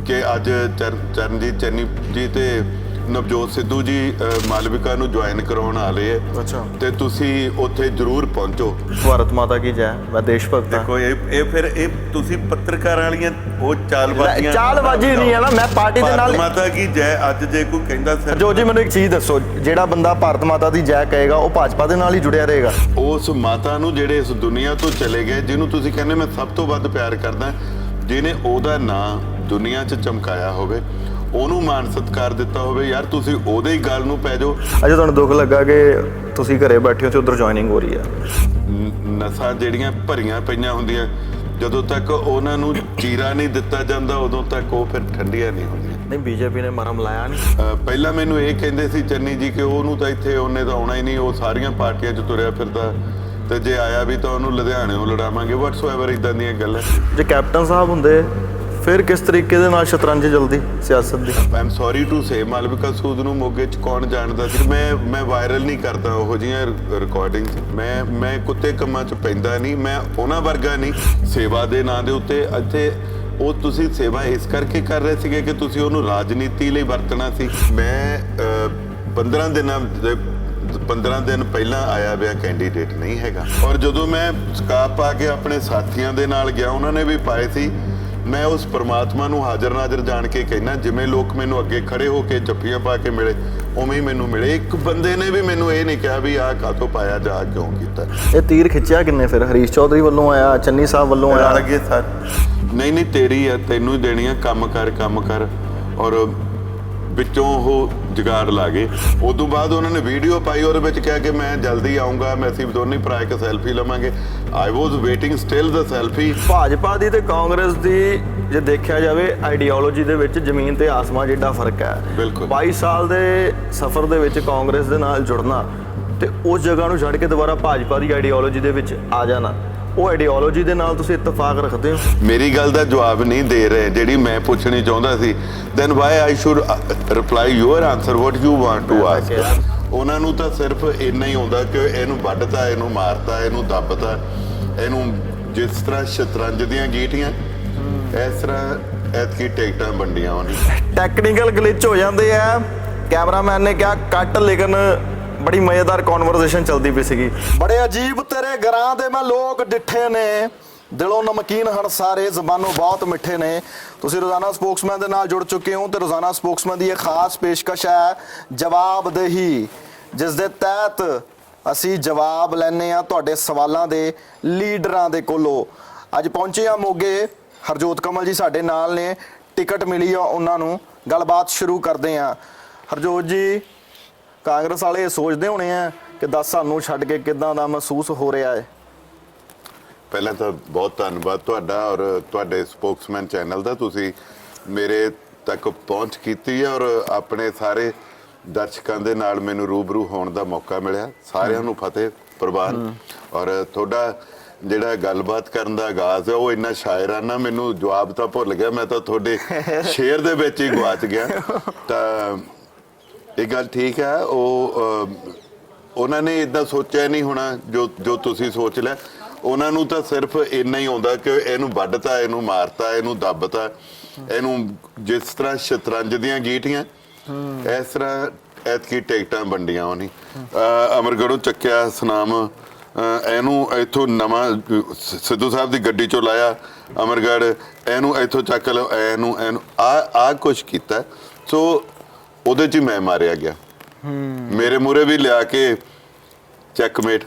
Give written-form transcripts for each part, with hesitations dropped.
ਕਿ ਅੱਜ ਚਰਨਜੀਤ ਚੰਨੀ ਜੀ ਤੇ ਨਵਜੋਤ ਸਿੱਧੂ ਜੀ ਮਾਲਵਿਕਾ ਨੂੰ ਜੁਆਇਨ ਕਰਾਉਣ ਆ ਰਹੇ ਹੈ। ਅੱਛਾ। ਤੇ ਤੁਸੀਂ ਉੱਥੇ ਜ਼ਰੂਰ ਪਹੁੰਚੋ। ਭਾਰਤ ਮਾਤਾ ਕੀ ਜੈ। ਮੈਂ ਦੇਸ਼ ਭਗਤ ਹਾਂ। ਦੇਖੋ ਇਹ ਫਿਰ ਤੁਸੀਂ ਪੱਤਰਕਾਰਾਂ ਵਾਲੀਆਂ ਉਹ ਚਾਲਬਾਜ਼ੀ ਨਹੀਂ ਹੈ ਨਾ। ਮੈਂ ਪਾਰਟੀ ਦੇ ਨਾਲ ਮਾਤਾ ਕੀ ਜੈ ਅੱਜ ਜੇ ਕੋਈ ਕਹਿੰਦਾ ਸਰ ਜੋ ਜੀ ਮੈਨੂੰ ਇੱਕ ਚੀਜ਼ ਦੱਸੋ, ਜਿਹੜਾ ਬੰਦਾ ਭਾਰਤ ਮਾਤਾ ਦੀ ਜੈ ਕਹੇਗਾ ਉਹ ਭਾਜਪਾ ਦੇ ਨਾਲ ਹੀ ਜੁੜਿਆ ਰਹੇਗਾ। ਉਸ ਮਾਤਾ ਨੂੰ ਜਿਹੜੇ ਇਸ ਦੁਨੀਆ ਤੋਂ ਚਲੇ ਗਏ, ਜਿਹਨੂੰ ਤੁਸੀਂ ਕਹਿੰਦੇ ਮੈਂ ਸਭ ਤੋਂ ਵੱਧ ਪਿਆਰ ਕਰਦਾ, ਜਿਹਨੇ ਉਹਦਾ ਨਾਂ ਦੁਨੀਆ 'ਚ ਚਮਕਾਇਆ ਹੋਵੇ, ਉਹਨੂੰ ਮਾਣ ਸਤਿਕਾਰ ਦਿੱਤਾ ਹੋਵੇ, ਯਾਰ ਤੁਸੀਂ ਉਹਦੇ ਹੀ ਗੱਲ ਨੂੰ ਪੈ ਜਾਓ। ਅਜੇ ਤੁਹਾਨੂੰ ਦੁੱਖ ਲੱਗਾ ਕਿ ਤੁਸੀਂ ਘਰੇ ਬੈਠੇ ਹੋ ਤੇ ਉਧਰ ਜੁਆਇਨਿੰਗ ਹੋ ਰਹੀ ਹੈ। ਨਸਾਂ ਜਿਹੜੀਆਂ ਭਰੀਆਂ ਪਈਆਂ ਹੁੰਦੀਆਂ, ਜਦੋਂ ਤੱਕ ਉਹਨਾਂ ਨੂੰ ਚੀਰਾ ਨਹੀਂ ਦਿੱਤਾ ਜਾਂਦਾ ਉਦੋਂ ਤੱਕ ਉਹ ਫਿਰ ਠੰਡੀਆਂ ਨਹੀਂ ਹੁੰਦੀਆਂ। ਨਹੀਂ, ਬੀਜੇਪੀ ਨੇ ਮਰਮ ਲਾਇਆ ਨਹੀਂ। ਪਹਿਲਾਂ ਮੈਨੂੰ ਇਹ ਕਹਿੰਦੇ ਸੀ ਚੰਨੀ ਜੀ ਕਿ ਉਹਨੂੰ ਤਾਂ ਇੱਥੇ ਉਹਨੇ ਤਾਂ ਆਉਣਾ ਹੀ ਨਹੀਂ, ਉਹ ਸਾਰੀਆਂ ਪਾਰਟੀਆਂ 'ਚ ਤੁਰਿਆ ਫਿਰਦਾ, ਤੇ ਜੇ ਆਇਆ ਵੀ ਤਾਂ ਉਹਨੂੰ ਲੁਧਿਆਣਿਓਂ ਲੜਾਵਾਂਗੇ, ਵਟਸਐਵਰ ਇਦਾਂ ਦੀਆਂ ਗੱਲਾਂ। ਜੇ ਕੈਪਟਨ ਸਾਹਿਬ ਹੁੰਦੇ ਫਿਰ ਕਿਸ ਤਰੀਕੇ ਦੇ ਨਾਲ ਸ਼ਤਰੰਜ ਚੱਲਦੀ ਸਿਆਸਤ ਦੀ। I am sorry to say Malvika Sood ਨੂੰ ਮੋਗੇ 'ਚ ਕੌਣ ਜਾਣਦਾ ਸੀ। ਮੈਂ ਵਾਇਰਲ ਨਹੀਂ ਕਰਦਾ ਉਹੋ ਜਿਹੀਆਂ ਰਿਕਾਰਡਿੰਗਸ। ਮੈਂ ਕੁੱਤੇ ਕੰਮਾਂ 'ਚ ਪੈਂਦਾ ਨਹੀਂ, ਮੈਂ ਉਹਨਾਂ ਵਰਗਾ ਨਹੀਂ। ਸੇਵਾ ਦੇ ਨਾਂ ਦੇ ਉੱਤੇ ਇੱਥੇ ਉਹ ਤੁਸੀਂ ਸੇਵਾ ਇਸ ਕਰਕੇ ਕਰ ਰਹੇ ਸੀਗੇ ਕਿ ਤੁਸੀਂ ਉਹਨੂੰ ਰਾਜਨੀਤੀ ਲਈ ਵਰਤਣਾ ਸੀ। ਮੈਂ 15 ਦਿਨ ਪਹਿਲਾਂ ਆਇਆ ਹੋਇਆ ਕੈਂਡੀਡੇਟ ਨਹੀਂ ਹੈਗਾ। ਔਰ ਜਦੋਂ ਮੈਂ ਸਕਾਪ ਪਾ ਕੇ ਆਪਣੇ ਸਾਥੀਆਂ ਦੇ ਨਾਲ ਗਿਆ, ਉਹਨਾਂ ਨੇ ਵੀ ਪਾਏ ਸੀ। ਮੈਂ ਉਸ ਪ੍ਰਮਾਤਮਾ ਨੂੰ ਹਾਜ਼ਰ ਨਾਜ਼ਰ ਜਾਣ ਕੇ ਕਹਿਣਾ, ਜਿਵੇਂ ਲੋਕ ਮੈਨੂੰ ਅੱਗੇ ਖੜੇ ਹੋ ਕੇ ਜੱਫੀਆਂ ਪਾ ਕੇ ਮਿਲੇ, ਉਵੇਂ ਹੀ ਮੈਨੂੰ ਮਿਲੇ। ਇੱਕ ਬੰਦੇ ਨੇ ਵੀ ਮੈਨੂੰ ਇਹ ਨਹੀਂ ਕਿਹਾ ਵੀ ਆਹ ਕਾਹਤੋਂ ਪਾਇਆ, ਜਾ ਕਿਉਂ ਕੀਤਾ। ਇਹ ਤੀਰ ਖਿੱਚਿਆ ਕਿੰਨੇ ਫਿਰ? ਹਰੀਸ਼ ਚੌਧਰੀ ਵੱਲੋਂ ਆਇਆ, ਚੰਨੀ ਸਾਹਿਬ ਵੱਲੋਂ ਆਇਆ? ਲੱਗੇ ਸਰ ਨਹੀਂ ਤੇਰੀ ਆ, ਤੈਨੂੰ ਹੀ ਦੇਣੀ ਆ, ਕੰਮ ਕਰ। ਔਰ ਵਿੱਚੋਂ ਉਹ ਜੁਗਾੜ ਲਾ ਗਏ। ਉਦੋਂ ਬਾਅਦ ਉਹਨਾਂ ਨੇ ਵੀਡੀਓ ਪਾਈ, ਉਹਦੇ ਵਿੱਚ ਕਿਹਾ ਕਿ ਮੈਂ ਜਲਦੀ ਆਉਂਗਾ, ਮੈਂ ਅਸੀਂ ਦੋਨੇ ਭਰਾ ਇੱਕ ਸੈਲਫੀ ਲਵਾਂਗੇ। ਆਈ ਵਾਜ਼ ਵੇਟਿੰਗ ਸਟਿਲ ਦ ਸੈਲਫੀ। ਭਾਜਪਾ ਦੀ ਤੇ ਕਾਂਗਰਸ ਦੀ ਜੇ ਦੇਖਿਆ ਜਾਵੇ ਆਈਡੀਓਲੋਜੀ ਦੇ ਵਿੱਚ ਜ਼ਮੀਨ ਤੇ ਆਸਮਾਨ ਜਿੱਡਾ ਫਰਕ ਹੈ। ਬਿਲਕੁਲ। 22 ਸਾਲ ਦੇ ਸਫ਼ਰ ਦੇ ਵਿੱਚ ਕਾਂਗਰਸ ਦੇ ਨਾਲ ਜੁੜਨਾ ਤੇ ਉਸ ਜਗ੍ਹਾ ਨੂੰ ਛੱਡ ਕੇ ਦੁਬਾਰਾ ਭਾਜਪਾ ਦੀ ਆਈਡੀਓਲੋਜੀ ਦੇ ਵਿੱਚ ਆ ਜਾਣਾ, ਉਹ ਆਈਡੀਓਲੋਜੀ ਦੇ ਨਾਲ ਤੁਸੀਂ ਇਤਫਾਕ ਰੱਖਦੇ ਹੋ? ਮੇਰੀ ਗੱਲ ਦਾ ਜਵਾਬ ਨਹੀਂ ਦੇ ਰਹੇ ਜਿਹੜੀ ਮੈਂ ਪੁੱਛਣੀ ਚਾਹੁੰਦਾ ਸੀ। Then why I should reply your answer what you want to ask. ਉਹਨਾਂ ਨੂੰ ਤਾਂ ਸਿਰਫ ਇੰਨਾ ਹੀ ਆਉਂਦਾ ਕਿ ਇਹਨੂੰ ਵੱਢਤਾ, ਇਹਨੂੰ ਮਾਰਤਾ, ਇਹਨੂੰ ਦੱਬਤਾ, ਇਹਨੂੰ ਜਿਸ ਤਰ੍ਹਾਂ ਸ਼ਤਰੰਜ ਦੀਆਂ ਗੀਟੀਆਂ ਇਸ ਤਰ੍ਹਾਂ ਐਤਕੀ ਟਿਕਟਾਂ ਵੰਡੀਆਂ ਉਹਨੇ। ਟੈਕਨੀਕਲ ਗਲਿਚ ਹੋ ਜਾਂਦੇ ਆ। ਕੈਮਰਾਮੈਨ ਨੇ ਕਿਹਾ ਕੱਟ, ਲੇਕਿਨ ਬੜੀ ਮਜ਼ੇਦਾਰ ਕਨਵਰਸੇਸ਼ਨ ਚੱਲਦੀ ਪਈ ਸੀਗੀ। ਬੜੇ ਅਜੀਬ ਤੇਰੇ ਘਰਾਂ ਦੇ ਮੈਂ ਲੋਕ ਡਿੱਠੇ ਨੇ, ਦਿਲੋਂ ਨਮਕੀਨ ਹਨ ਸਾਰੇ, ਜ਼ਬਾਨੋਂ ਬਹੁਤ ਮਿੱਠੇ ਨੇ। ਤੁਸੀਂ ਰੋਜ਼ਾਨਾ ਸਪੋਕਸਮੈਨ ਦੇ ਨਾਲ ਜੁੜ ਚੁੱਕੇ ਹੋ ਤੇ ਰੋਜ਼ਾਨਾ ਸਪੋਕਸਮੈਨ ਦੀ ਇੱਕ ਖਾਸ ਪੇਸ਼ਕਸ਼ ਹੈ ਜਵਾਬਦੇਹੀ, ਜਿਸ ਦੇ ਤਹਿਤ ਅਸੀਂ ਜਵਾਬ ਲੈਂਦੇ ਹਾਂ ਤੁਹਾਡੇ ਸਵਾਲਾਂ ਦੇ ਲੀਡਰਾਂ ਦੇ ਕੋਲੋਂ। ਅੱਜ ਪਹੁੰਚੇ ਆ ਮੋਗੇ, ਹਰਜੋਤ ਕਮਲ ਜੀ ਸਾਡੇ ਨਾਲ ਨੇ, ਟਿਕਟ ਮਿਲੀ ਆ ਉਹਨਾਂ ਨੂੰ। ਗੱਲਬਾਤ ਸ਼ੁਰੂ ਕਰਦੇ ਹਾਂ। ਹਰਜੋਤ ਜੀ, ਕਾਂਗਰਸ ਵਾਲੇ ਸੋਚਦੇ ਹੋਣੇ ਆ ਕਿ 10 ਸਾਲ ਨੂੰ ਛੱਡ ਕੇ ਕਿਦਾਂ ਦਾ ਮਹਿਸੂਸ ਹੋ ਰਿਹਾ ਹੈ? ਪਹਿਲਾਂ ਤਾਂ ਬਹੁਤ ਧੰਨਵਾਦ ਤੁਹਾਡਾ ਔਰ ਤੁਹਾਡੇ ਸਪੋਕਸਮੈਨ ਚੈਨਲ ਦਾ, ਤੁਸੀਂ ਮੇਰੇ ਤੱਕ ਪਹੁੰਚ ਕੀਤੀ ਹੈ ਔਰ ਆਪਣੇ ਸਾਰੇ ਦਰਸ਼ਕਾਂ ਦੇ ਨਾਲ ਮੈਨੂੰ ਰੂਬਰੂ ਹੋਣ ਦਾ ਮੌਕਾ ਮਿਲਿਆ। ਸਾਰਿਆਂ ਨੂੰ ਫਤਿਹ ਪ੍ਰਵਾਨ। ਔਰ ਤੁਹਾਡਾ ਜਿਹੜਾ ਗੱਲਬਾਤ ਕਰਨ ਦਾ ਆਗਾਜ਼ ਹੈ ਉਹ ਇੰਨਾ ਸ਼ਾਇਰਾਨਾ, ਮੈਨੂੰ ਜਵਾਬ ਤਾਂ ਭੁੱਲ ਗਿਆ, ਮੈਂ ਤਾਂ ਤੁਹਾਡੇ ਸ਼ੇਰ ਦੇ ਵਿੱਚ ਹੀ ਗਵਾਚ ਗਿਆ। ਤਾਂ ਇਹ ਗੱਲ ਠੀਕ ਹੈ, ਉਹਨਾਂ ਨੇ ਇਦਾਂ ਸੋਚਿਆ ਨਹੀਂ ਹੋਣਾ ਜੋ ਤੁਸੀਂ ਸੋਚ ਲਿਆ। ਉਹਨਾਂ ਨੂੰ ਤਾਂ ਸਿਰਫ ਇੰਨਾ ਹੀ ਆਉਂਦਾ ਕਿ ਇਹਨੂੰ ਵੱਢਤਾ, ਇਹਨੂੰ ਮਾਰਤਾ, ਇਹਨੂੰ ਦੱਬਤਾ, ਇਹਨੂੰ ਜਿਸ ਤਰ੍ਹਾਂ ਸ਼ਤਰੰਜ ਦੀਆਂ ਗੀਟੀਆਂ ਇਸ ਤਰ੍ਹਾਂ ਐਤਕੀ ਟਿਕਟਾਂ ਵੰਡੀਆਂ ਉਹਨੇ। ਅਮਰਗੜ੍ਹੋਂ ਚੱਕਿਆ ਸੁਨਾਮ, ਇਹਨੂੰ ਇੱਥੋਂ ਨਵਾਂ ਸਿੱਧੂ ਸਾਹਿਬ ਦੀ ਗੱਡੀ ਚੋਂ ਲਾਇਆ ਅਮਰਗੜ੍ਹ, ਇਹਨੂੰ ਇੱਥੋਂ ਚੱਕ ਲਓ, ਇਹਨੂੰ ਆਹ ਕੁਛ ਕੀਤਾ। ਸੋ ਉਹਦੇ 'ਚ ਹੀ ਮੈਂ ਮਾਰਿਆ ਗਿਆ। ਮੇਰੇ ਮੂਹਰੇ ਵੀ ਲਿਆ ਕੇ ਚੈੱਕਮੇਟ।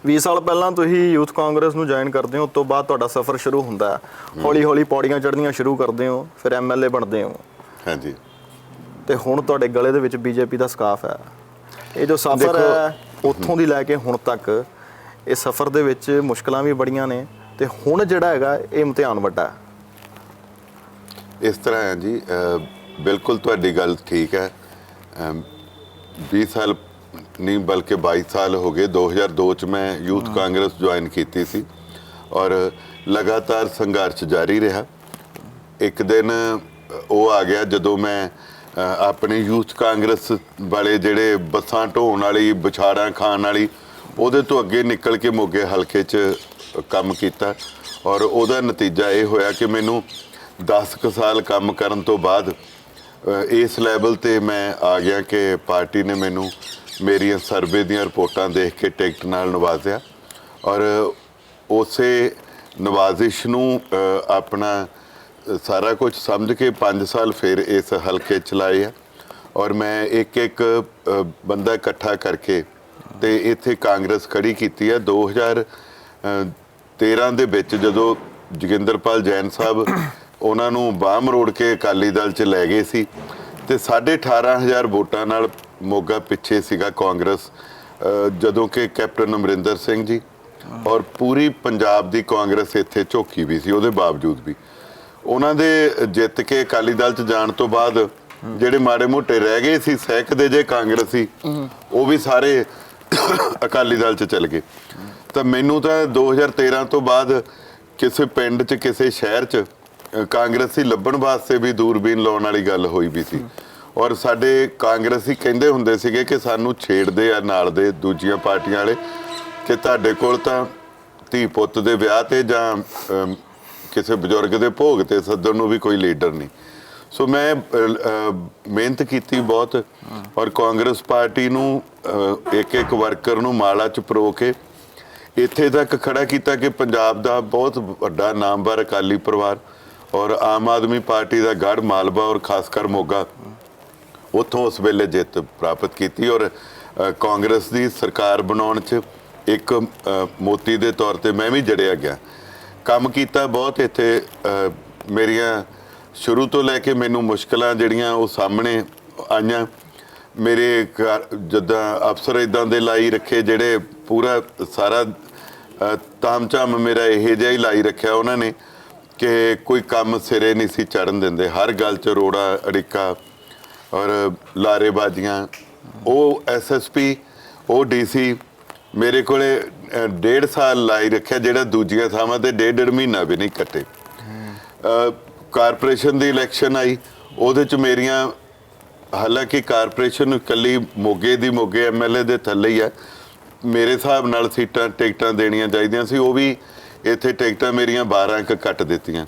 20 ਸਾਲ ਪਹਿਲਾਂ ਤੁਸੀਂ ਯੂਥ ਕਾਂਗਰਸ ਨੂੰ ਜੁਆਇਨ ਕਰਦੇ ਹੋ, ਉਸ ਤੋਂ ਬਾਅਦ ਤੁਹਾਡਾ ਸਫ਼ਰ ਸ਼ੁਰੂ ਹੁੰਦਾ ਹੈ। ਹੌਲੀ ਹੌਲੀ ਪੌੜੀਆਂ ਚੜ੍ਹਨੀਆਂ ਸ਼ੁਰੂ ਕਰਦੇ ਹੋ, ਫਿਰ ਐਮਐਲਏ ਬਣਦੇ ਹੋ। ਹਾਂਜੀ। ਤੇ ਹੁਣ ਤੁਹਾਡੇ ਗਲੇ ਦੇ ਵਿੱਚ ਬੀਜੇਪੀ ਦਾ ਸਕਾਫ ਹੈ। ਇਹ ਜੋ ਸਫ਼ਰ ਹੈ ਉੱਥੋਂ ਦੀ ਲੈ ਕੇ ਹੁਣ ਤੱਕ, ਇਹ ਸਫ਼ਰ ਦੇ ਵਿੱਚ ਮੁਸ਼ਕਲਾਂ ਵੀ ਬੜੀਆਂ ਨੇ ਤੇ ਹੁਣ ਜਿਹੜਾ ਹੈਗਾ ਇਹ ਇਮਤਿਹਾਨ ਵੱਡਾ ਹੈ। ਇਸ ਤਰ੍ਹਾਂ ਹੈ ਜੀ, ਬਿਲਕੁਲ ਤੁਹਾਡੀ ਗੱਲ ਠੀਕ ਹੈ। 20 ਸਾਲ ਨਹੀਂ ਬਲਕਿ 22 ਸਾਲ ਹੋ ਗਏ। 2002 'ਚ ਮੈਂ ਯੂਥ ਕਾਂਗਰਸ ਜੁਆਇਨ ਕੀਤੀ ਸੀ ਔਰ ਲਗਾਤਾਰ ਸੰਘਰਸ਼ ਜਾਰੀ ਰਿਹਾ। ਇੱਕ ਦਿਨ ਉਹ ਆ ਗਿਆ ਜਦੋਂ ਮੈਂ ਆਪਣੇ ਯੂਥ ਕਾਂਗਰਸ ਵਾਲੇ ਜਿਹੜੇ ਬੱਸਾਂ ਢੋਣ ਵਾਲੀ, ਵਿਛਾੜਾਂ ਖਾਣ ਵਾਲੀ, ਉਹਦੇ ਤੋਂ ਅੱਗੇ ਨਿਕਲ ਕੇ ਮੋਗੇ ਹਲਕੇ 'ਚ ਕੰਮ ਕੀਤਾ ਔਰ ਉਹਦਾ ਨਤੀਜਾ ਇਹ ਹੋਇਆ ਕਿ ਮੈਨੂੰ 10 ਕੁ ਸਾਲ ਕੰਮ ਕਰਨ ਤੋਂ ਬਾਅਦ ਇਸ ਲੈਵਲ ਤੇ ਮੈਂ ਆ ਗਿਆ ਕਿ ਪਾਰਟੀ ਨੇ ਮੈਨੂੰ ਮੇਰੀਆਂ ਸਰਵੇ ਦੀਆਂ ਰਿਪੋਰਟਾਂ ਦੇਖ ਕੇ ਟਿਕਟ ਨਾਲ ਨਵਾਜ਼ਿਆ ਔਰ ਉਸੇ ਨਵਾਜ਼ਿਸ਼ ਨੂੰ ਆਪਣਾ ਸਾਰਾ ਕੁਝ ਸਮਝ ਕੇ 5 ਸਾਲ ਫਿਰ ਇਸ ਹਲਕੇ ਚਲਾਏ ਆ ਔਰ ਮੈਂ ਇੱਕ ਬੰਦਾ ਇਕੱਠਾ ਕਰਕੇ ਤੇ ਇੱਥੇ ਕਾਂਗਰਸ ਖੜੀ ਕੀਤੀ ਹੈ। 2013 ਦੇ ਵਿੱਚ ਜਦੋਂ ਜੋਗਿੰਦਰਪਾਲ ਜੈਨ ਸਾਹਿਬ ਉਹਨਾਂ ਨੂੰ ਬਾਹ ਮਰੋੜ ਕੇ ਅਕਾਲੀ ਦਲ 'ਚ ਲੈ ਗਏ ਸੀ ਤੇ 18,500 ਵੋਟਾਂ ਨਾਲ ਮੋਗਾ ਪਿੱਛੇ ਸੀਗਾ ਕਾਂਗਰਸ, ਜਦੋਂ ਕਿ ਕੈਪਟਨ ਅਮਰਿੰਦਰ ਸਿੰਘ ਜੀ ਔਰ ਪੂਰੀ ਪੰਜਾਬ ਦੀ ਕਾਂਗਰਸ ਇੱਥੇ ਝੋਕੀ ਵੀ ਸੀ। ਉਹਦੇ ਬਾਵਜੂਦ ਵੀ ਉਹਨਾਂ ਦੇ ਜਿੱਤ ਕੇ ਅਕਾਲੀ ਦਲ 'ਚ ਜਾਣ ਤੋਂ ਬਾਅਦ ਜਿਹੜੇ ਮਾੜੇ ਮੋਟੇ ਰਹਿ ਗਏ ਸੀ ਸਹਿਕਦੇ ਜੇ ਕਾਂਗਰਸੀ, ਉਹ ਵੀ ਸਾਰੇ ਅਕਾਲੀ ਦਲ 'ਚ ਚਲ ਗਏ। ਤਾਂ ਮੈਨੂੰ ਤਾਂ 2013 ਤੋਂ ਬਾਅਦ ਕਿਸੇ ਪਿੰਡ 'ਚ ਕਿਸੇ ਸ਼ਹਿਰ 'ਚ ਕਾਂਗਰਸੀ ਲੱਭਣ ਵਾਸਤੇ ਵੀ ਦੂਰਬੀਨ ਲਾਉਣ ਵਾਲੀ ਗੱਲ ਹੋਈ ਵੀ ਸੀ ਔਰ ਸਾਡੇ ਕਾਂਗਰਸੀ ਕਹਿੰਦੇ ਹੁੰਦੇ ਸੀਗੇ ਕਿ ਸਾਨੂੰ ਛੇੜਦੇ ਆ ਨਾਲ ਦੇ ਦੂਜੀਆਂ ਪਾਰਟੀਆਂ ਵਾਲੇ ਕਿ ਤੁਹਾਡੇ ਕੋਲ ਤਾਂ ਧੀ ਪੁੱਤ ਦੇ ਵਿਆਹ ਤੇ ਜਾਂ ਕਿਸੇ ਬਜ਼ੁਰਗ ਦੇ ਭੋਗ ਤੇ ਸੱਦਣ ਨੂੰ ਵੀ ਕੋਈ ਲੀਡਰ ਨਹੀਂ। ਸੋ ਮੈਂ ਮਿਹਨਤ ਕੀਤੀ ਬਹੁਤ ਔਰ ਕਾਂਗਰਸ ਪਾਰਟੀ ਨੂੰ ਇੱਕ ਵਰਕਰ ਨੂੰ ਮਾਲਾ 'ਚ ਪਰੋ ਕੇ ਇੱਥੇ ਤੱਕ ਖੜਾ ਕੀਤਾ ਕਿ ਪੰਜਾਬ ਦਾ ਬਹੁਤ ਵੱਡਾ ਨਾਮਵਰ ਅਕਾਲੀ ਪਰਿਵਾਰ ਔਰ ਆਮ ਆਦਮੀ ਪਾਰਟੀ ਦਾ ਗੜ੍ਹ ਮਾਲਵਾ ਔਰ ਖਾਸ ਕਰ ਮੋਗਾ ਉੱਥੋਂ ਉਸ ਵੇਲੇ ਜਿੱਤ ਪ੍ਰਾਪਤ ਕੀਤੀ ਔਰ ਕਾਂਗਰਸ ਦੀ ਸਰਕਾਰ ਬਣਾਉਣ 'ਚ ਇੱਕ ਮੋਤੀ ਦੇ ਤੌਰ ਤੇ ਮੈਂ ਵੀ ਜੜਿਆ ਗਿਆ। ਕੰਮ ਕੀਤਾ ਬਹੁਤ ਇੱਥੇ। ਮੇਰੀਆਂ ਸ਼ੁਰੂ ਤੋਂ ਲੈ ਕੇ ਮੈਨੂੰ ਮੁਸ਼ਕਲਾਂ ਜਿਹੜੀਆਂ ਉਹ ਸਾਹਮਣੇ ਆਈਆਂ। ਮੇਰੇ ਜਿੱਦਾਂ ਅਫਸਰ ਇਦਾਂ ਦੇ ਲਾਈ ਰੱਖੇ ਜਿਹੜੇ ਪੂਰਾ ਸਾਰਾ ਤਾਮਝਾਮ ਮੇਰਾ ਇਹ ਜਿਹਾ ਹੀ ਲਾਈ ਰੱਖਿਆ ਉਹਨਾਂ ਨੇ ਕਿ ਕੋਈ ਕੰਮ ਸਿਰੇ ਨਹੀਂ ਸੀ ਚੜਨ ਦਿੰਦੇ। ਹਰ ਗੱਲ 'ਚ ਰੋੜਾ ਅੜਿੱਕਾ ਔਰ ਲਾਰੇਬਾਜ਼ੀਆਂ। ਉਹ ਐਸਐਸਪੀ ਉਹ ਡੀਸੀ ਮੇਰੇ ਕੋਲੇ 1.5 ਸਾਲ ਲਾਈ ਰੱਖਿਆ ਜਿਹੜਾ ਦੂਜੀਆਂ ਥਾਵਾਂ ਤੇ 1.5 ਮਹੀਨਾ ਵੀ ਨਹੀਂ ਕੱਟੇ। ਕਾਰਪੋਰੇਸ਼ਨ ਦੀ ਇਲੈਕਸ਼ਨ ਆਈ ਉਹਦੇ 'ਚ ਮੇਰੀਆਂ, ਹਾਲਾਂਕਿ ਕਾਰਪੋਰੇਸ਼ਨ ਇਕੱਲੀ ਮੋਗੇ ਐਮਐਲਏ ਦੇ ਥੱਲੇ ਹੀ ਹੈ, ਮੇਰੇ ਹਿਸਾਬ ਨਾਲ ਸੀਟਾਂ ਟਿਕਟਾਂ ਦੇਣੀਆਂ ਚਾਹੀਦੀਆਂ ਸੀ, ਉਹ ਵੀ ਇੱਥੇ ਟਿਕਟਾਂ ਮੇਰੀਆਂ 12 ਅੰਕ ਕੱਟ ਦਿੱਤੀਆਂ।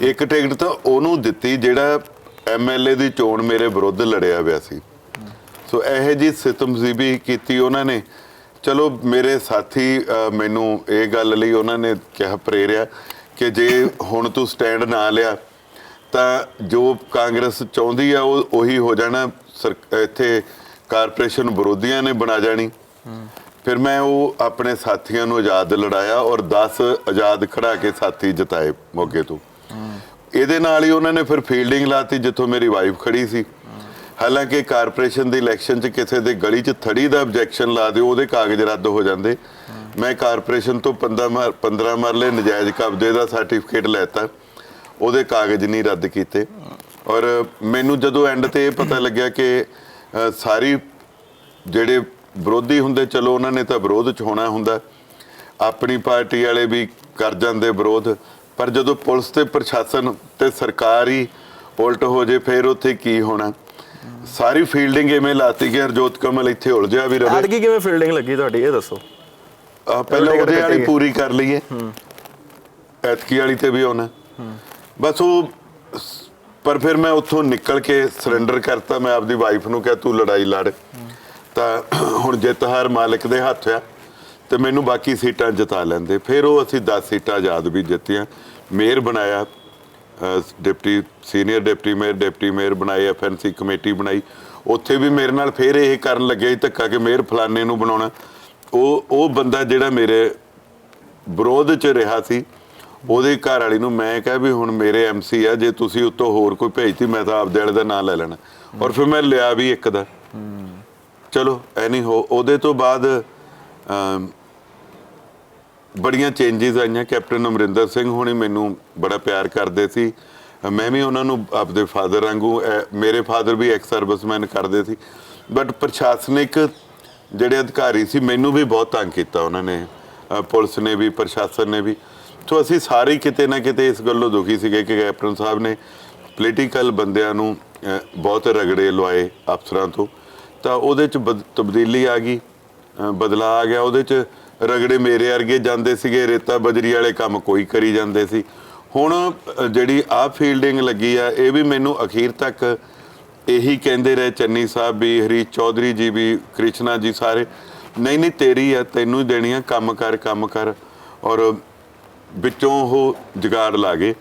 ਇੱਕ ਟਿਕਟ ਤਾਂ ਉਹਨੂੰ ਦਿੱਤੀ ਜਿਹੜਾ ਐਮਐਲਏ ਦੀ ਚੋਣ ਮੇਰੇ ਵਿਰੁੱਧ ਲੜਿਆ ਹੋਇਆ ਸੀ। ਸੋ ਇਹੋ ਜਿਹੀ ਸਿਤਮਜ਼ੀਬੀ ਕੀਤੀ ਉਹਨਾਂ ਨੇ। ਚਲੋ ਮੇਰੇ ਸਾਥੀ ਮੈਨੂੰ ਇਹ ਗੱਲ ਲਈ ਉਹਨਾਂ ਨੇ ਕਿਹਾ ਪ੍ਰੇਰਿਆ ਕਿ ਜੇ ਹੁਣ ਤੂੰ ਸਟੈਂਡ ਨਾ ਲਿਆ ਤਾਂ ਜੋ ਕਾਂਗਰਸ ਚਾਹੁੰਦੀ ਆ ਉਹ ਉਹੀ ਹੋ ਜਾਣਾ, ਇੱਥੇ ਕਾਰਪੋਰੇਸ਼ਨ ਵਿਰੋਧੀਆਂ ਨੇ ਬਣਾ ਜਾਣੀ। ਫਿਰ ਮੈਂ ਉਹ ਆਪਣੇ ਸਾਥੀਆਂ ਨੂੰ ਆਜ਼ਾਦ ਲੜਾਇਆ ਔਰ 10 ਆਜ਼ਾਦ ਖੜਾ ਕੇ ਸਾਥੀ ਜਿਤਾਏ ਮੋਗੇ ਤੋਂ। ਇਹਦੇ ਨਾਲ ਹੀ ਉਹਨਾਂ ਨੇ ਫਿਰ ਫੀਲਡਿੰਗ ਲਾਤੀ ਜਿੱਥੋਂ ਮੇਰੀ ਵਾਈਫ ਖੜੀ ਸੀ। ਹਾਲਾਂਕਿ ਕਾਰਪੋਰੇਸ਼ਨ ਦੀ ਇਲੈਕਸ਼ਨ 'ਚ ਕਿਸੇ ਦੇ ਗਲੀ 'ਚ ਥੜੀ ਦਾ ਆਬਜੈਕਸ਼ਨ ਲਾ ਦਿਓ ਉਹਦੇ ਕਾਗਜ਼ ਰੱਦ ਹੋ ਜਾਂਦੇ। ਮੈਂ ਕਾਰਪੋਰੇਸ਼ਨ ਤੋਂ 15 ਮਰਲੇ ਨਜਾਇਜ਼ ਕਬਜ਼ੇ ਦਾ ਸਰਟੀਫਿਕੇਟ ਲੈਤਾ, ਉਹਦੇ ਕਾਗਜ਼ ਨਹੀਂ ਰੱਦ ਕੀਤੇ। ਔਰ ਮੈਨੂੰ ਜਦੋਂ ਐਂਡ ਤੇ ਇਹ ਪਤਾ ਲੱਗਿਆ ਕਿ ਸਾਰੀ ਜਿਹੜੇ ਵਿਰੋਧੀ ਹੁੰਦੇ, ਚਲੋ ਉਹਨਾਂ ਨੇ ਤਾਂ ਵਿਰੋਧ 'ਚ ਹੋਣਾ ਹੁੰਦਾ, ਆਪਣੀ ਪਾਰਟੀ ਵਾਲੇ ਵੀ ਕਰ ਜਾਂਦੇ ਵਿਰੋਧ, ਪਰ ਜਦੋਂ ਪੁਲਿਸ ਤੇ ਪ੍ਰਸ਼ਾਸਨ ਤੇ ਸਰਕਾਰ ਹੀ ਉਲਟ ਹੋ ਜੇ ਫਿਰ ਉੱਥੇ ਕੀ ਹੋਣਾ। ਸਾਰੀ ਫੀਲਡਿੰਗ ਇਵੇਂ ਲਾਤੀ ਕਿ ਹਰਜੋਤ ਕਮਲ ਇੱਥੇ ਉਲਝਿਆ ਵੀ ਰਹੇ। ਐਤਕੀ ਕਿਵੇਂ ਫੀਲਡਿੰਗ ਲੱਗੀ ਤੁਹਾਡੀ ਇਹ ਦੱਸੋ? ਪਹਿਲਾਂ ਉਹਦੇ ਵਾਲੀ ਪੂਰੀ ਕਰ ਲਈਏ, ਐਤਕੀ ਵਾਲੀ ਤੇ ਵੀ ਆਉਣਾ ਬਸ ਉਹ। ਪਰ ਫਿਰ ਮੈਂ ਉੱਥੋਂ ਨਿਕਲ ਕੇ ਸਰੈਂਡਰ ਕਰਤਾ। ਮੈਂ ਆਪਦੀ ਵਾਈਫ ਨੂੰ ਕਿਹਾ ਤੂੰ ਲੜਾਈ ਲੜ, ਤਾਂ ਹੁਣ ਜਿੱਤ ਹਾਰ ਮਾਲਕ ਦੇ ਹੱਥ ਆ ਤੇ ਮੈਨੂੰ ਬਾਕੀ ਸੀਟਾਂ ਜਿਤਾ ਲੈਂਦੇ। ਫਿਰ ਉਹ ਅਸੀਂ 10 ਸੀਟਾਂ ਆਜ਼ਾਦ ਵੀ ਜਿੱਤੀਆਂ। ਮੇਅਰ ਬਣਾਇਆ, ਸੀਨੀਅਰ ਡਿਪਟੀ ਮੇਅਰ ਬਣਾਏ, ਐਫਐਨਸੀ ਕਮੇਟੀ ਬਣਾਈ। ਉੱਥੇ ਵੀ ਮੇਰੇ ਨਾਲ ਫਿਰ ਇਹ ਕਰਨ ਲੱਗਿਆ ਧੱਕਾ ਕਿ ਮੇਅਰ ਫਲਾਣੇ ਨੂੰ ਬਣਾਉਣਾ। ਉਹ ਬੰਦਾ ਜਿਹੜਾ ਮੇਰੇ ਵਿਰੋਧ 'ਚ ਰਿਹਾ ਸੀ ਉਹਦੇ ਘਰ ਵਾਲੀ ਨੂੰ ਮੈਂ ਕਿਹਾ ਵੀ ਹੁਣ ਮੇਰੇ ਐਮਸੀ ਆ, ਜੇ ਤੁਸੀਂ ਉੱਤੋਂ ਹੋਰ ਕੋਈ ਭੇਜਤੀ ਮੈਂ ਤਾਂ ਆਪਦੇ ਵਾਲੇ ਦਾ ਨਾਂ ਲੈ ਲੈਣਾ। ਔਰ ਫਿਰ ਮੈਂ ਲਿਆ ਵੀ ਇੱਕ ਦਾ। ਚਲੋ ਐਨੀ ਉਹਦੇ ਤੋਂ ਬਾਅਦ ਬੜੀਆਂ ਚੇਂਜਿਸ ਆਈਆਂ। ਕੈਪਟਨ ਅਮਰਿੰਦਰ ਸਿੰਘ ਹੋਣੀ ਮੈਨੂੰ ਬੜਾ ਪਿਆਰ ਕਰਦੇ ਸੀ, ਮੈਂ ਵੀ ਉਹਨਾਂ ਨੂੰ ਆਪਦੇ ਫਾਦਰ ਵਾਂਗੂ, ਮੇਰੇ ਫਾਦਰ ਵੀ ਐਕਸ ਸਰਵਿਸਮੈਨ ਕਰਦੇ ਸੀ। ਬਟ ਪ੍ਰਸ਼ਾਸਨਿਕ ਜਿਹੜੇ ਅਧਿਕਾਰੀ ਸੀ ਮੈਨੂੰ ਵੀ ਬਹੁਤ ਤੰਗ ਕੀਤਾ ਉਹਨਾਂ ਨੇ, ਪੁਲਿਸ ਨੇ ਵੀ ਪ੍ਰਸ਼ਾਸਨ ਨੇ ਵੀ। ਸੋ ਅਸੀਂ ਸਾਰੇ ਕਿਤੇ ਨਾ ਕਿਤੇ ਇਸ ਗੱਲੋਂ ਦੁਖੀ ਸੀਗੇ ਕਿ ਕੈਪਟਨ ਸਾਹਿਬ ਨੇ ਪੋਲੀਟੀਕਲ ਬੰਦਿਆਂ ਨੂੰ ਬਹੁਤ ਰਗੜੇ ਲਵਾਏ ਅਫਸਰਾਂ ਤੋਂ। ਤਾਂ ਉਹਦੇ 'ਚ ਤਬਦੀਲੀ ਆ ਗਈ, ਬਦਲਾਅ ਆ ਗਿਆ। ਉਹਦੇ 'ਚ ਰਗੜੇ ਮੇਰੇ ਵਰਗੇ ਜਾਂਦੇ ਸੀਗੇ, ਰੇਤਾ ਬਜਰੀ ਵਾਲੇ ਕੰਮ ਕੋਈ ਕਰੀ ਜਾਂਦੇ ਸੀ। ਹੁਣ ਜਿਹੜੀ ਆ ਫੀਲਡਿੰਗ ਲੱਗੀ ਆ ਇਹ ਵੀ ਮੈਨੂੰ ਅਖੀਰ ਤੱਕ ਇਹੀ ਕਹਿੰਦੇ ਰਹੇ ਚੰਨੀ ਸਾਹਿਬ ਵੀ, ਹਰੀਸ਼ ਚੌਧਰੀ ਜੀ ਵੀ, ਕ੍ਰਿਸ਼ਨਾ ਜੀ ਸਾਰੇ, ਨਹੀਂ ਤੇਰੀ ਆ, ਤੈਨੂੰ ਹੀ ਦੇਣੀ ਆ, ਕੰਮ ਕਰ। ਔਰ ਵਿੱਚੋਂ ਉਹ ਜੁਗਾੜ ਲਾ ਗਏ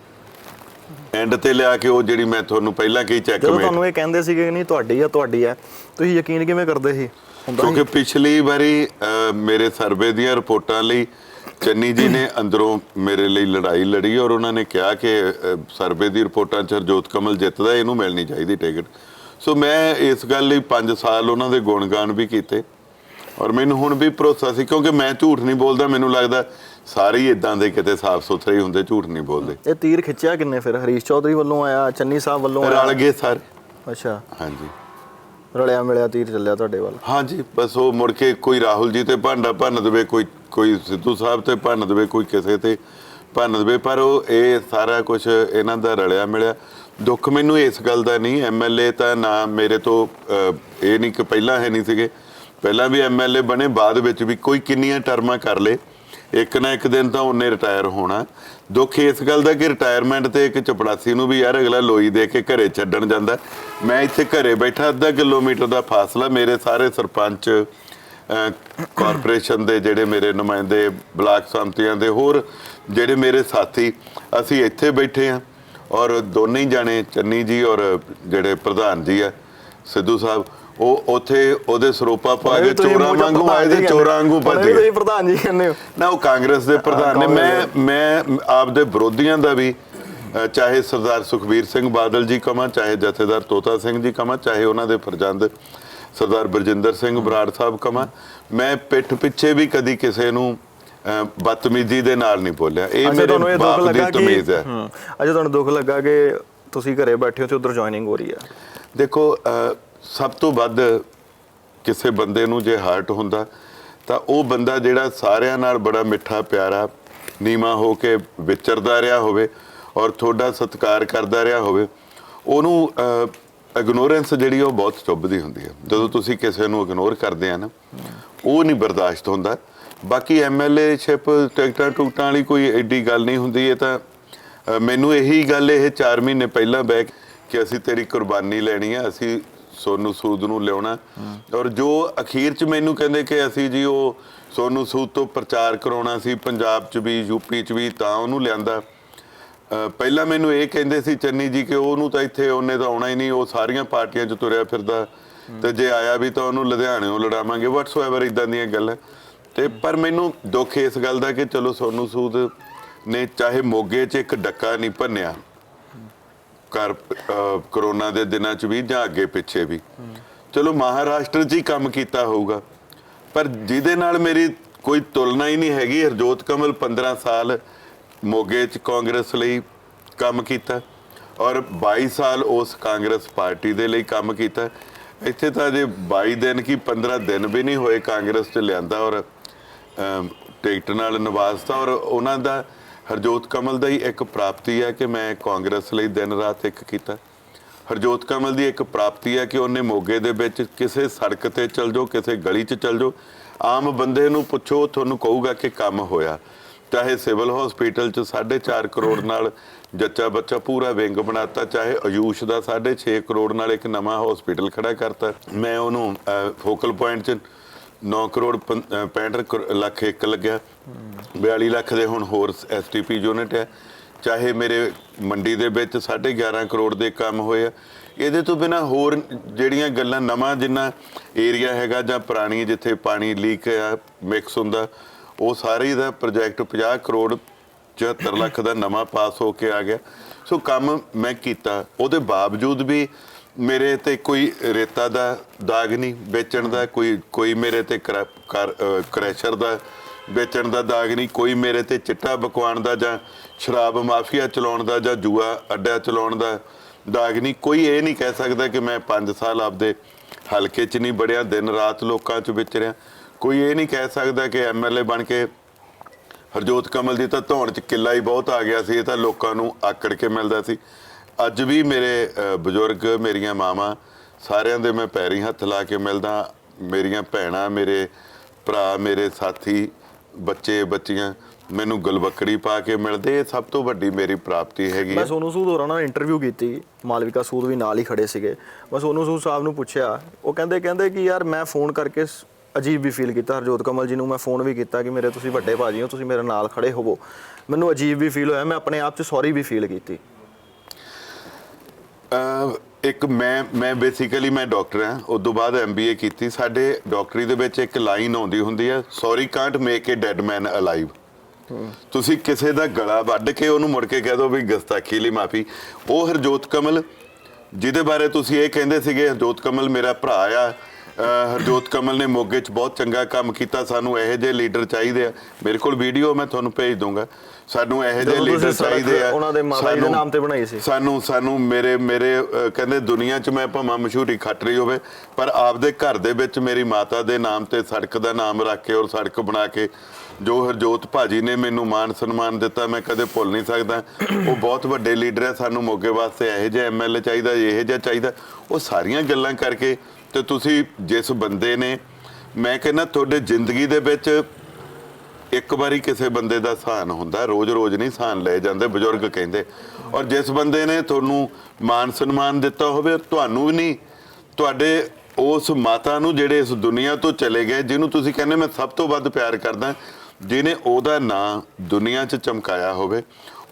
ਐਂਡ ਤੇ ਲਿਆ ਕੇ ਉਹ ਜਿਹੜੀ ਮੈਂ ਤੁਹਾਨੂੰ ਪਹਿਲਾਂ ਕਹੀ ਚੈੱਕ ਜਦੋਂ ਤੁਹਾਨੂੰ ਇਹ ਕਹਿੰਦੇ ਸੀਗੇ ਕਿ ਨਹੀਂ ਤੁਹਾਡੀ ਆ ਤੁਸੀਂ ਯਕੀਨ ਕਿਵੇਂ ਕਰਦੇ ਸੀ? ਕਿਉਂਕਿ ਪਿਛਲੀ ਵਾਰੀ ਮੇਰੇ ਸਰਵੇ ਦੀਆਂ ਰਿਪੋਰਟਾਂ ਲਈ ਚੰਨੀ ਜੀ ਨੇ ਅੰਦਰੋਂ ਮੇਰੇ ਲਈ ਲੜਾਈ ਲੜੀ ਔਰ ਉਹਨਾਂ ਨੇ ਕਿਹਾ ਕਿ ਸਰਵੇ ਦੀ ਰਿਪੋਰਟਾਂ 'ਚ ਹਰਜੋਤ ਕਮਲ ਜਿੱਤਦਾ, ਇਹਨੂੰ ਮਿਲਣੀ ਚਾਹੀਦੀ ਟਿਕਟ। ਸੋ ਮੈਂ ਇਸ ਗੱਲ ਲਈ 5 ਸਾਲ ਉਹਨਾਂ ਦੇ ਗੁਣਗਾਨ ਵੀ ਕੀਤੇ ਔਰ ਮੈਨੂੰ ਹੁਣ ਵੀ ਭਰੋਸਾ ਸੀ, ਕਿਉਂਕਿ ਮੈਂ ਝੂਠ ਨਹੀਂ ਬੋਲਦਾ। ਮੈਨੂੰ ਲੱਗਦਾ ਸਾਰੇ ਹੀ ਇਦਾਂ ਦੇ ਕਿਤੇ ਸਾਫ਼ ਸੁਥਰੇ ਹੀ ਹੁੰਦੇ, ਝੂਠ ਨਹੀਂ ਬੋਲਦੇ। ਇਹ ਤੀਰ ਖਿੱਚਿਆ ਕਿੰਨੇ ਫਿਰ? ਹਰੀਸ਼ ਚੌਧਰੀ ਵੱਲੋਂ ਆਇਆ, ਚੰਨੀ ਸਾਹਿਬ ਵੱਲੋਂ ਆਇਆ? ਰਲ ਗਏ ਸਾਰੇ। ਅੱਛਾ, ਹਾਂਜੀ, ਰਲਿਆ ਮਿਲਿਆ ਤੀਰ ਚੱਲਿਆ ਤੁਹਾਡੇ ਵੱਲ। ਹਾਂਜੀ, ਬਸ ਉਹ ਮੁੜ ਕੇ ਕੋਈ ਰਾਹੁਲ ਜੀ ਤੇ ਭਾਂਡਾ ਭੰਨ ਦੇਵੇ, ਕੋਈ ਸਿੱਧੂ ਸਾਹਿਬ ਤੇ ਭੰਨ ਦੇਵੇ, ਕੋਈ ਕਿਸੇ ਤੇ ਭੰਨ ਦੇਵੇ, ਪਰ ਉਹ ਇਹ ਸਾਰਾ ਕੁਝ ਇਹਨਾਂ ਦਾ ਰਲਿਆ ਮਿਲਿਆ। ਦੁੱਖ ਮੈਨੂੰ ਇਸ ਗੱਲ ਦਾ ਨਹੀਂ, ਐਮਐਲਏ ਤਾਂ ਨਾ ਮੇਰੇ ਤੋਂ ਇਹ ਨਹੀਂ ਕਿ ਪਹਿਲਾਂ ਹੈ ਨਹੀਂ ਸੀਗੇ, ਪਹਿਲਾਂ ਵੀ ਐਮਐਲਏ ਬਣੇ, ਬਾਅਦ ਵਿੱਚ ਵੀ ਕੋਈ ਕਿੰਨੀਆਂ ਟਰਮਾਂ ਕਰ ਲਏ, ਇੱਕ ਨਾ ਇੱਕ ਦਿਨ ਤਾਂ ਉਹਨੇ ਰਿਟਾਇਰ ਹੋਣਾ। ਦੁੱਖ ਇਸ ਗੱਲ ਦਾ ਕਿ ਰਿਟਾਇਰਮੈਂਟ ਤੇ ਇੱਕ ਚਪੜਾਸੀ ਨੂੰ ਵੀ ਯਾਰ ਅਗਲਾ ਲੋਈ ਦੇ ਕੇ ਘਰੇ ਛੱਡਣ ਜਾਂਦਾ। ਮੈਂ ਇੱਥੇ ਘਰੇ ਬੈਠਾ, 1.5 ਕਿਲੋਮੀਟਰ ਦਾ ਫਾਸਲਾ, ਮੇਰੇ ਸਾਰੇ ਸਰਪੰਚ, ਕਾਰਪੋਰੇਸ਼ਨ ਦੇ ਜਿਹੜੇ ਮੇਰੇ ਨੁਮਾਇੰਦੇ, ਬਲਾਕ ਸੰਮਤੀਆਂ ਦੇ ਹੋਰ ਜਿਹੜੇ ਮੇਰੇ ਸਾਥੀ, ਅਸੀਂ ਇੱਥੇ ਬੈਠੇ ਹਾਂ ਔਰ ਦੋਨੇ ਹੀ ਜਾਣੇ ਚੰਨੀ ਜੀ ਔਰ ਜਿਹੜੇ ਪ੍ਰਧਾਨ ਜੀ ਆ ਸਿੱਧੂ ਸਾਹਿਬ, ਉਹ ਉੱਥੇ ਉਹਦੇ ਸਰੋਪਾ ਪਾ ਕੇ ਚੋਰਾਂ ਵਾਂਗੂ ਆਏ ਤੇ ਚੋਰਾਂ ਵਾਂਗੂ ਭੱਜ ਗਏ। ਪ੍ਰਧਾਨ ਜੀ ਕਹਿੰਦੇ ਹੋ ਨਾ, ਉਹ ਕਾਂਗਰਸ ਦੇ ਪ੍ਰਧਾਨ ਨੇ। ਮੈਂ ਆਪਦੇ ਵਿਰੋਧੀਆਂ ਦਾ ਵੀ, ਚਾਹੇ ਸਰਦਾਰ ਸੁਖਬੀਰ ਸਿੰਘ ਬਾਦਲ ਜੀ ਕਮਾ, ਚਾਹੇ ਜਥੇਦਾਰ ਤੋਤਾ ਸਿੰਘ ਜੀ ਕਮਾ, ਚਾਹੇ ਉਹਨਾਂ ਦੇ ਫਰਜ਼ੰਦ ਸਰਦਾਰ ਬਰਜਿੰਦਰ ਸਿੰਘ ਬਰਾੜ ਸਾਹਿਬ ਕਮਾ, ਮੈਂ ਪਿੱਠ ਪਿੱਛੇ ਵੀ ਕਦੀ ਕਿਸੇ ਨੂੰ ਬਦਤਮੀਜ਼ੀ ਦੇ ਨਾਲ ਨਹੀਂ ਬੋਲਿਆ। ਇਹ ਮੇਰੇ ਬਾਪ ਦੀ ਤਮੀਜ਼ ਹੈ। ਅੱਛਾ, ਤੁਹਾਨੂੰ ਦੁੱਖ ਲੱਗਾ ਕਿ ਤੁਸੀਂ ਘਰੇ ਬੈਠੇ ਹੋ ਤੇ ਉਧਰ ਜੁਆਇਨਿੰਗ ਹੋ ਰਹੀ ਹੈ? ਦੇਖੋ, ਸਭ ਤੋਂ ਵੱਧ ਕਿਸੇ ਬੰਦੇ ਨੂੰ ਜੇ ਹਾਰਟ ਹੁੰਦਾ ਤਾਂ ਉਹ ਬੰਦਾ ਜਿਹੜਾ ਸਾਰਿਆਂ ਨਾਲ ਬੜਾ ਮਿੱਠਾ ਪਿਆਰਾ ਨੀਵਾਂ ਹੋ ਕੇ ਵਿਚਰਦਾ ਰਿਹਾ ਹੋਵੇ ਔਰ ਤੁਹਾਡਾ ਸਤਿਕਾਰ ਕਰਦਾ ਰਿਹਾ ਹੋਵੇ, ਉਹਨੂੰ ਇਗਨੋਰੈਂਸ ਜਿਹੜੀ ਉਹ ਬਹੁਤ ਚੁੱਭਦੀ ਹੁੰਦੀ ਹੈ। ਜਦੋਂ ਤੁਸੀਂ ਕਿਸੇ ਨੂੰ ਇਗਨੋਰ ਕਰਦੇ ਆ ਨਾ, ਉਹ ਨਹੀਂ ਬਰਦਾਸ਼ਤ ਹੁੰਦਾ। ਬਾਕੀ ਐਮਐਲਏ ਸ਼ਿਪ ਟਿਕਟਾਂ ਟੁਕਟਾਂ ਵਾਲੀ ਕੋਈ ਐਡੀ ਗੱਲ ਨਹੀਂ ਹੁੰਦੀ। ਇਹ ਤਾਂ ਮੈਨੂੰ ਇਹੀ ਗੱਲ ਇਹ 4 ਮਹੀਨੇ ਪਹਿਲਾਂ ਬਹਿ ਕਿ ਅਸੀਂ ਤੇਰੀ ਕੁਰਬਾਨੀ ਲੈਣੀ ਆ, ਅਸੀਂ ਸੋਨੂ ਸੂਦ ਨੂੰ ਲਿਆਉਣਾ। ਔਰ ਜੋ ਅਖੀਰ 'ਚ ਮੈਨੂੰ ਕਹਿੰਦੇ ਕਿ ਅਸੀਂ ਜੀ ਉਹ ਸੋਨੂ ਸੂਦ ਤੋਂ ਪ੍ਰਚਾਰ ਕਰਾਉਣਾ ਸੀ ਪੰਜਾਬ 'ਚ ਵੀ, ਯੂਪੀ 'ਚ ਵੀ, ਤਾਂ ਉਹਨੂੰ ਲਿਆਂਦਾ। ਪਹਿਲਾਂ ਮੈਨੂੰ ਇਹ ਕਹਿੰਦੇ ਸੀ ਚੰਨੀ ਜੀ ਕਿ ਉਹਨੂੰ ਤਾਂ ਇੱਥੇ ਉਹਨੇ ਤਾਂ ਆਉਣਾ ਹੀ ਨਹੀਂ, ਉਹ ਸਾਰੀਆਂ ਪਾਰਟੀਆਂ 'ਚ ਤੁਰਿਆ ਫਿਰਦਾ, ਤੇ ਜੇ ਆਇਆ ਵੀ ਤਾਂ ਉਹਨੂੰ ਲੁਧਿਆਣਿਓਂ ਲੜਾਵਾਂਗੇ, ਵਟਸਐਵਰ ਇਦਾਂ ਦੀਆਂ ਗੱਲਾਂ। ਤੇ ਪਰ ਮੈਨੂੰ ਦੁੱਖ ਇਸ ਗੱਲ ਦਾ ਕਿ ਚਲੋ ਸੋਨੂ ਸੂਦ ਨੇ ਚਾਹੇ ਮੋਗੇ 'ਚ ਇੱਕ ਡੱਕਾ ਨਹੀਂ ਭੰਨਿਆ ਕਰੋਨਾ ਦੇ ਦਿਨਾਂ 'ਚ ਵੀ ਜਾਂ ਅੱਗੇ ਪਿੱਛੇ ਵੀ, ਚਲੋ ਮਹਾਰਾਸ਼ਟਰ 'ਚ ਹੀ ਕੰਮ ਕੀਤਾ ਹੋਊਗਾ, ਪਰ ਜਿਹਦੇ ਨਾਲ ਮੇਰੀ ਕੋਈ ਤੁਲਨਾ ਹੀ ਨਹੀਂ ਹੈਗੀ। ਹਰਜੋਤ ਕਮਲ 15 ਸਾਲ ਮੋਗੇ 'ਚ ਕਾਂਗਰਸ ਲਈ ਕੰਮ ਕੀਤਾ ਔਰ 22 ਸਾਲ ਉਸ ਕਾਂਗਰਸ ਪਾਰਟੀ ਦੇ ਲਈ ਕੰਮ ਕੀਤਾ। ਇੱਥੇ ਤਾਂ ਜੇ 22 ਦਿਨ ਕੀ 15 ਦਿਨ ਵੀ ਨਹੀਂ ਹੋਏ ਕਾਂਗਰਸ 'ਚ ਲਿਆਂਦਾ ਔਰ ਟਿਕਟ ਨਾਲ ਨਵਾਜ਼ਤਾ। ਔਰ ਉਹਨਾਂ ਦਾ, ਹਰਜੋਤ ਕਮਲ ਦਾ ਹੀ ਇੱਕ ਪ੍ਰਾਪਤੀ ਹੈ ਕਿ ਮੈਂ ਕਾਂਗਰਸ ਲਈ ਦਿਨ ਰਾਤ ਇੱਕ ਕੀਤਾ। ਹਰਜੋਤ ਕਮਲ ਦੀ ਇੱਕ ਪ੍ਰਾਪਤੀ ਹੈ ਕਿ ਉਹਨੇ ਮੋਗੇ ਦੇ ਵਿੱਚ ਕਿਸੇ ਸੜਕ ਤੇ ਚਲ ਜਾਓ, ਕਿਸੇ ਗਲੀ 'ਚ ਚਲ ਜਾਓ, ਆਮ ਬੰਦੇ ਨੂੰ ਪੁੱਛੋ, ਤੁਹਾਨੂੰ ਕਹੂਗਾ ਕਿ ਕੰਮ ਹੋਇਆ। ਚਾਹੇ ਸਿਵਲ ਹਸਪੀਟਲ 'ਚ 4.5 ਕਰੋੜ ਨਾਲ ਜੱਚਾ ਬੱਚਾ ਪੂਰਾ ਵਿੰਗ ਬਣਾਤਾ, ਚਾਹੇ ਆਯੂਸ਼ ਦਾ 6.5 ਕਰੋੜ ਨਾਲ ਇੱਕ ਨਵਾਂ ਹਸਪੀਟਲ ਖੜਾ ਕਰਤਾ। ਮੈਂ ਉਹਨੂੰ ਫੋਕਲ ਪੁਆਇੰਟ 'ਚ 9 ਕਰੋੜ 65 ਲੱਖ ਇੱਕ ਲੱਗਿਆ, 42 ਲੱਖ ਦੇ ਹੁਣ ਹੋਰ ਐਸਟੀਪੀ ਯੂਨਿਟ ਹੈ। ਚਾਹੇ ਮੇਰੇ ਮੰਡੀ ਦੇ ਵਿੱਚ 11.5 ਕਰੋੜ ਦੇ ਕੰਮ ਹੋਏ ਆ। ਇਹਦੇ ਤੋਂ ਬਿਨਾਂ ਹੋਰ ਜਿਹੜੀਆਂ ਗੱਲਾਂ, ਨਵਾਂ ਜਿੰਨਾ ਏਰੀਆ ਹੈਗਾ ਜਾਂ ਪੁਰਾਣੀ ਜਿੱਥੇ ਪਾਣੀ ਲੀਕ ਆ ਮਿਕਸ ਹੁੰਦਾ, ਉਹ ਸਾਰੇ ਦਾ ਪ੍ਰੋਜੈਕਟ 50 ਕਰੋੜ 74 ਲੱਖ ਦਾ ਨਵਾਂ ਪਾਸ ਹੋ ਕੇ ਆ ਗਿਆ। ਸੋ ਕੰਮ ਮੈਂ ਕੀਤਾ, ਉਹਦੇ ਬਾਵਜੂਦ ਵੀ ਮੇਰੇ ਤੇ ਕੋਈ ਰੇਤਾ ਦਾ ਦਾਗ ਨਹੀਂ ਵੇਚਣ ਦਾ, ਕੋਈ ਮੇਰੇ ਤੇ ਕਰੈਸ਼ਰ ਦਾ ਵੇਚਣ ਦਾ ਦਾਗ ਨਹੀਂ, ਕੋਈ ਮੇਰੇ ਤੇ ਚਿੱਟਾ ਬਕਵਾਨ ਦਾ ਜਾਂ ਸ਼ਰਾਬ ਮਾਫੀਆ ਚਲਾਉਣ ਦਾ ਜਾਂ ਜੂਆ ਅੱਡਾ ਚਲਾਉਣ ਦਾ ਦਾਗ ਨਹੀਂ। ਕੋਈ ਇਹ ਨਹੀਂ ਕਹਿ ਸਕਦਾ ਕਿ ਮੈਂ 5 ਸਾਲ ਆਪਦੇ ਹਲਕੇ 'ਚ ਨਹੀਂ ਬੜਿਆ, ਦਿਨ ਰਾਤ ਲੋਕਾਂ 'ਚ ਵਿਚਰਿਆ। ਕੋਈ ਇਹ ਨਹੀਂ ਕਹਿ ਸਕਦਾ ਕਿ ਐਮਐਲਏ ਬਣ ਕੇ ਹਰਜੋਤ ਕਮਲ ਦੀ ਤਾਂ ਧੌਣ 'ਚ ਕਿੱਲਾ ਹੀ ਬਹੁਤ ਆ ਗਿਆ ਸੀ, ਇਹ ਤਾਂ ਲੋਕਾਂ ਨੂੰ ਆਕੜ ਕੇ ਮਿਲਦਾ ਸੀ। ਅੱਜ ਵੀ ਮੇਰੇ ਬਜ਼ੁਰਗ, ਮੇਰੀਆਂ ਮਾਵਾਂ, ਸਾਰਿਆਂ ਦੇ ਮੈਂ ਪੈਰੀਂ ਹੱਥ ਲਾ ਕੇ ਮਿਲਦਾ। ਮੇਰੀਆਂ ਭੈਣਾਂ, ਮੇਰੇ ਭਰਾ, ਮੇਰੇ ਸਾਥੀ, ਬੱਚੇ ਬੱਚੀਆਂ, ਮੈਨੂੰ ਗਲਵੱਕੜੀ ਪਾ ਕੇ ਮਿਲਦੇ, ਇਹ ਸਭ ਤੋਂ ਵੱਡੀ ਮੇਰੀ ਪ੍ਰਾਪਤੀ ਹੈਗੀ ਮੈਂ ਹੈ। ਸੋਨੂ ਸੂਦ ਹੋਰਾਂ ਨਾਲ ਇੰਟਰਵਿਊ ਕੀਤੀ, ਮਾਲਵਿਕਾ ਸੂਦ ਵੀ ਨਾਲ ਹੀ ਖੜੇ ਸੀਗੇ। ਮੈਂ ਸੋਨੂ ਸੂਦ ਸਾਹਿਬ ਨੂੰ ਪੁੱਛਿਆ, ਉਹ ਕਹਿੰਦੇ ਕਿ ਯਾਰ ਮੈਂ ਫੋਨ ਕਰਕੇ ਅਜੀਬ ਵੀ ਫੀਲ ਕੀਤਾ। ਹਰਜੋਤ ਕਮਲ ਜੀ ਨੂੰ ਮੈਂ ਫੋਨ ਵੀ ਕੀਤਾ ਕਿ ਮੇਰੇ ਤੁਸੀਂ ਵੱਡੇ ਭਾਜੀ ਹੋ, ਤੁਸੀਂ ਮੇਰੇ ਨਾਲ ਖੜੇ ਹੋਵੋ। ਮੈਨੂੰ ਅਜੀਬ ਵੀ ਫੀਲ ਹੋਇਆ, ਮੈਂ ਆਪਣੇ ਆਪ 'ਚ ਸੌਰੀ ਵੀ ਫੀਲ ਕੀਤੀ। ਇੱਕ ਮੈਂ ਬੇਸਿਕਲੀ ਮੈਂ ਡਾਕਟਰ ਹਾਂ, ਉਸ ਤੋਂ ਬਾਅਦ MBA ਕੀਤੀ। ਸਾਡੇ ਡਾਕਟਰੀ ਦੇ ਵਿੱਚ ਇੱਕ ਲਾਈਨ ਆਉਂਦੀ ਹੁੰਦੀ ਹੈ, ਸੌਰੀ ਕਾਂਟ ਮੇਕ ਏ ਡੈਡ ਮੈਨ ਅਲਾਈਵ। ਤੁਸੀਂ ਕਿਸੇ ਦਾ ਗਲਾ ਵੱਢ ਕੇ ਉਹਨੂੰ ਮੁੜ ਕੇ ਕਹਿ ਦੋ ਵੀ ਗੁਸਤਾਖੀ ਲਈ ਮਾਫੀ। ਉਹ ਹਰਜੋਤ ਕਮਲ ਜਿਹਦੇ ਬਾਰੇ ਤੁਸੀਂ ਇਹ ਕਹਿੰਦੇ ਸੀਗੇ, ਹਰਜੋਤ ਕਮਲ ਮੇਰਾ ਭਰਾ ਆ, ਹਰਜੋਤ ਕਮਲ ਨੇ ਮੋਗੇ 'ਚ ਬਹੁਤ ਚੰਗਾ ਕੰਮ ਕੀਤਾ, ਸਾਨੂੰ ਇਹੋ ਜਿਹੇ ਲੀਡਰ ਚਾਹੀਦੇ ਆ। ਮੇਰੇ ਕੋਲ ਵੀਡੀਓ ਮੈਂ ਤੁਹਾਨੂੰ ਭੇਜ ਦੂੰਗਾ। ਸਾਨੂੰ ਇਹੋ ਜਿਹੇ ਲੀਡਰ ਚਾਹੀਦੇ ਆ। ਉਹਨਾਂ ਦੇ ਮਾਤਾ ਜੀ ਦੇ ਨਾਮ ਤੇ ਬਣਾਈ ਸੀ। ਸਾਨੂੰ ਮੇਰੇ ਕਹਿੰਦੇ ਦੁਨੀਆ 'ਚ ਮੈਂ ਭਾਵੇਂ ਮਸ਼ਹੂਰੀ ਖੱਟ ਰਹੀ ਹੋਵੇ, ਪਰ ਆਪਦੇ ਘਰ ਦੇ ਵਿੱਚ ਮੇਰੀ ਮਾਤਾ ਦੇ ਨਾਮ ਤੇ ਸੜਕ ਦਾ ਨਾਮ ਰੱਖ ਕੇ ਔਰ ਸੜਕ ਬਣਾ ਕੇ ਜੋ ਹਰਜੋਤ ਭਾਜੀ ਨੇ ਮੈਨੂੰ ਮਾਨ ਸਨਮਾਨ ਦਿੱਤਾ, ਮੈਂ ਕਦੇ ਭੁੱਲ ਨਹੀਂ ਸਕਦਾ। ਉਹ ਬਹੁਤ ਵੱਡੇ ਲੀਡਰ ਹੈ। ਸਾਨੂੰ ਮੋਗੇ ਵਾਸਤੇ ਇਹੋ ਜਿਹਾ MLA ਚਾਹੀਦਾ, ਇਹੋ ਜਿਹਾ ਚਾਹੀਦਾ। ਉਹ ਸਾਰੀਆਂ ਗੱਲਾਂ ਕਰਕੇ ਤੇ ਤੁਸੀਂ ਜਿਸ ਬੰਦੇ ਨੇ, ਮੈਂ ਕਹਿੰਦਾ ਤੁਹਾਡੇ ਜ਼ਿੰਦਗੀ ਦੇ ਵਿੱਚ ਇੱਕ ਵਾਰੀ ਕਿਸੇ ਬੰਦੇ ਦਾ ਸਹਾਨ ਹੁੰਦਾ, ਰੋਜ਼-ਰੋਜ਼ ਨਹੀਂ ਸਹਾਨ ਲਏ ਜਾਂਦੇ, ਬਜ਼ੁਰਗ ਕਹਿੰਦੇ। ਔਰ ਜਿਸ ਬੰਦੇ ਨੇ ਤੁਹਾਨੂੰ ਮਾਨ ਸਨਮਾਨ ਦਿੱਤਾ ਹੋਵੇ, ਤੁਹਾਨੂੰ ਵੀ ਨਹੀਂ, ਤੁਹਾਡੇ ਉਸ ਮਾਤਾ ਨੂੰ ਜਿਹੜੇ ਇਸ ਦੁਨੀਆ ਤੋਂ ਚਲੇ ਗਏ, ਜਿਹਨੂੰ ਤੁਸੀਂ ਕਹਿੰਦੇ ਮੈਂ ਸਭ ਤੋਂ ਵੱਧ ਪਿਆਰ ਕਰਦਾ, ਜਿਹਨੇ ਉਹਦਾ ਨਾਂ ਦੁਨੀਆ 'ਚ ਚਮਕਾਇਆ ਹੋਵੇ,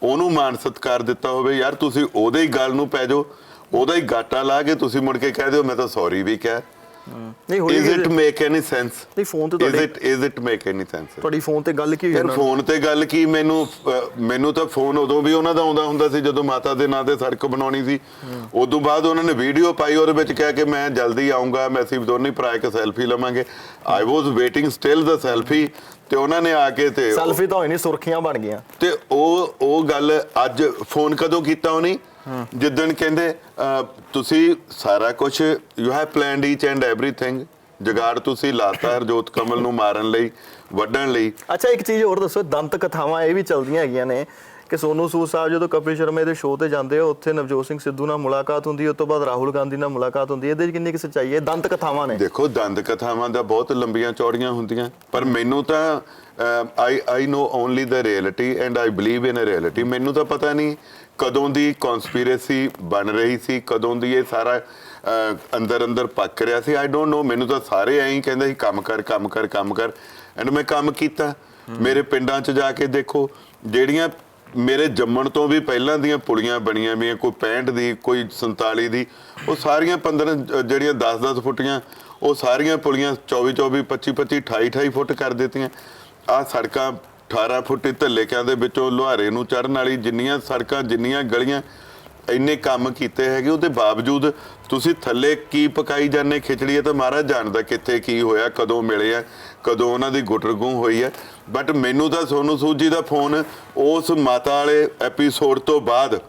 ਉਹਨੂੰ ਮਾਨ ਸਤਿਕਾਰ ਦਿੱਤਾ ਹੋਵੇ, ਯਾਰ ਤੁਸੀਂ ਉਹਦੇ ਹੀ ਗੱਲ ਨੂੰ ਪੈ ਜਾਓ, ਉਹਦਾ ਹੀ ਗਾਟਾ ਲਾ ਕੇ ਤੁਸੀਂ ਮੁੜ ਕੇ ਕਹਿ ਦਿਓ ਮੈਂ ਤਾਂ ਸੌਰੀ ਵੀ ਕਿਹਾ। ਨਹੀਂ ਹੋਈ। Is it make any sense? ਨਹੀਂ ਫੋਨ ਤੇ Is it make any sense? ਤੁਹਾਡੀ ਫੋਨ ਤੇ ਗੱਲ ਕੀ ਹੋਈ? ਯਾਰ ਫੋਨ ਤੇ ਗੱਲ ਕੀ, ਮੈਨੂੰ ਤਾਂ ਫੋਨ ਉਦੋਂ ਵੀ ਉਹਨਾਂ ਦਾ ਆਉਂਦਾ ਹੁੰਦਾ ਸੀ ਜਦੋਂ ਮਾਤਾ ਦੇ ਨਾਂ ਤੇ ਸੜਕ ਬਣਾਉਣੀ ਸੀ। ਉਦੋਂ ਬਾਅਦ ਉਹਨਾਂ ਨੇ ਵੀਡੀਓ ਪਾਈ, ਉਹਦੇ ਵਿੱਚ ਕਹਿ ਕੇ ਮੈਂ ਜਲਦੀ ਆਉਂਗਾ, ਮੈਂ ਅਸੀਂ ਦੋਨੇ ਭਰਾ ਇੱਕ ਸੈਲਫੀ ਲਵਾਂਗੇ। ਆਈ ਵਾਸ ਵੇਟਿੰਗ ਸਟਿਲ ਦਾ ਸੈਲਫੀ, ਤੇ ਉਹਨਾਂ ਨੇ ਆ ਕੇ ਤੇ ਸੈਲਫੀ ਤਾਂ ਹੋਈ ਨਹੀਂ, ਸੁਰਖੀਆਂ ਬਣ ਗਈਆਂ। ਤੇ ਉਹ ਗੱਲ ਅੱਜ ਫੋਨ ਕਦੋਂ ਕੀਤਾ ਉਹਨੇ? ਜਿੱਦਣ ਕਹਿੰਦੇ ਤੁਸੀਂ ਸਾਰਾ ਕੁਝ you have planned each and everything, ਜਗਾੜ ਤੁਸੀਂ ਲਾਤਾ ਹਰਜੋਤ ਕਮਲ ਨੂੰ ਮਾਰਨ ਲਈ, ਵੱਢਣ ਲਈ। ਅੱਛਾ ਇੱਕ ਚੀਜ਼ ਹੋਰ ਦੱਸੋ, ਦੰਤ ਕਥਾਵਾਂ ਇਹ ਵੀ ਚੱਲਦੀਆਂ ਹੈਗੀਆਂ ਨੇ ਕਿ ਸੋਨੂ ਸੂਦ ਸਾਹਿਬ ਜਦੋਂ ਕਪਿਲ ਸ਼ਰਮਾ ਦੇ ਸ਼ੋਅ ਤੇ ਜਾਂਦੇ ਹੋ, ਉੱਥੇ ਨਵਜੋਤ ਸਿੰਘ ਸਿੱਧੂ ਨਾਲ ਮੁਲਾਕਾਤ ਹੁੰਦੀ ਹੈ, ਉਸ ਤੋਂ ਬਾਅਦ ਰਾਹੁਲ ਗਾਂਧੀ ਨਾਲ ਮੁਲਾਕਾਤ ਹੁੰਦੀ ਹੈ। ਇਹਦੇ 'ਚ ਕਿੰਨੀ ਕੁ ਸੱਚਾਈ ਹੈ? ਦੰਤ ਕਥਾਵਾਂ ਨੇ। ਦੇਖੋ ਦੰਦ ਕਥਾਵਾਂ ਦਾ ਬਹੁਤ ਲੰਬੀਆਂ ਚੌੜੀਆਂ ਹੁੰਦੀਆਂ, ਪਰ ਮੈਨੂੰ ਤਾਂ I know only the reality and I believe in a reality। ਮੈਨੂੰ ਤਾਂ ਪਤਾ ਨਹੀਂ ਕਦੋਂ ਦੀ ਕਨਸਪੀਰੇਸੀ ਬਣ ਰਹੀ ਸੀ, ਕਦੋਂ ਦੀ ਇਹ ਸਾਰਾ ਅੰਦਰ ਪੱਕ ਰਿਹਾ ਸੀ। I don't know. ਮੈਨੂੰ ਤਾਂ ਸਾਰੇ ਐਂ ਹੀ ਕਹਿੰਦੇ ਸੀ ਕੰਮ ਕਰ ਐਂਡ ਮੈਂ ਕੰਮ ਕੀਤਾ। ਮੇਰੇ ਪਿੰਡਾਂ 'ਚ ਜਾ ਕੇ ਦੇਖੋ, ਜਿਹੜੀਆਂ ਮੇਰੇ ਜੰਮਣ ਤੋਂ ਵੀ ਪਹਿਲਾਂ ਦੀਆਂ ਪੁਲੀਆਂ ਬਣੀਆਂ ਵੀ, ਕੋਈ 65 ਦੀ, ਕੋਈ 47 ਦੀ, ਉਹ ਸਾਰੀਆਂ 15 ਜਿਹੜੀਆਂ 10-10 ਫੁੱਟੀਆਂ, ਉਹ ਸਾਰੀਆਂ ਪੁਲੀਆਂ 24-24, 25-25, 28-28 ਫੁੱਟ ਕਰ ਦਿੱਤੀਆਂ। ਆਹ ਸੜਕਾਂ 18 ਫੁੱਟ ਧੱਲੇਕਿਆਂ ਦੇ ਵਿੱਚੋਂ ਲੁਹਾਰੇ ਨੂੰ ਚੜ੍ਹਨ ਵਾਲੀ ਜਿੰਨੀਆਂ ਸੜਕਾਂ, ਜਿੰਨੀਆਂ ਗਲੀਆਂ, ਇੰਨੇ ਕੰਮ ਕੀਤੇ ਹੈਗੇ। ਉਹਦੇ ਬਾਵਜੂਦ ਤੁਸੀਂ ਥੱਲੇ ਕੀ ਪਕਾਈ ਜਾਂਦੇ ਖਿਚੜੀ ਹੈ, ਤਾਂ ਮਹਾਰਾਜ ਜਾਣਦਾ ਕਿੱਥੇ ਕੀ ਹੋਇਆ, ਕਦੋਂ ਮਿਲੇ ਆ, ਕਦੋਂ ਉਹਨਾਂ ਦੀ ਗੁੱਟਰਗੂੰ ਹੋਈ ਹੈ। ਬਟ ਮੈਨੂੰ ਤਾਂ ਸੋਨੂ ਸੂਦ ਜੀ ਦਾ ਫੋਨ ਉਸ ਮਾਤਾ ਵਾਲੇ ਐਪੀਸੋਡ ਤੋਂ ਬਾਅਦ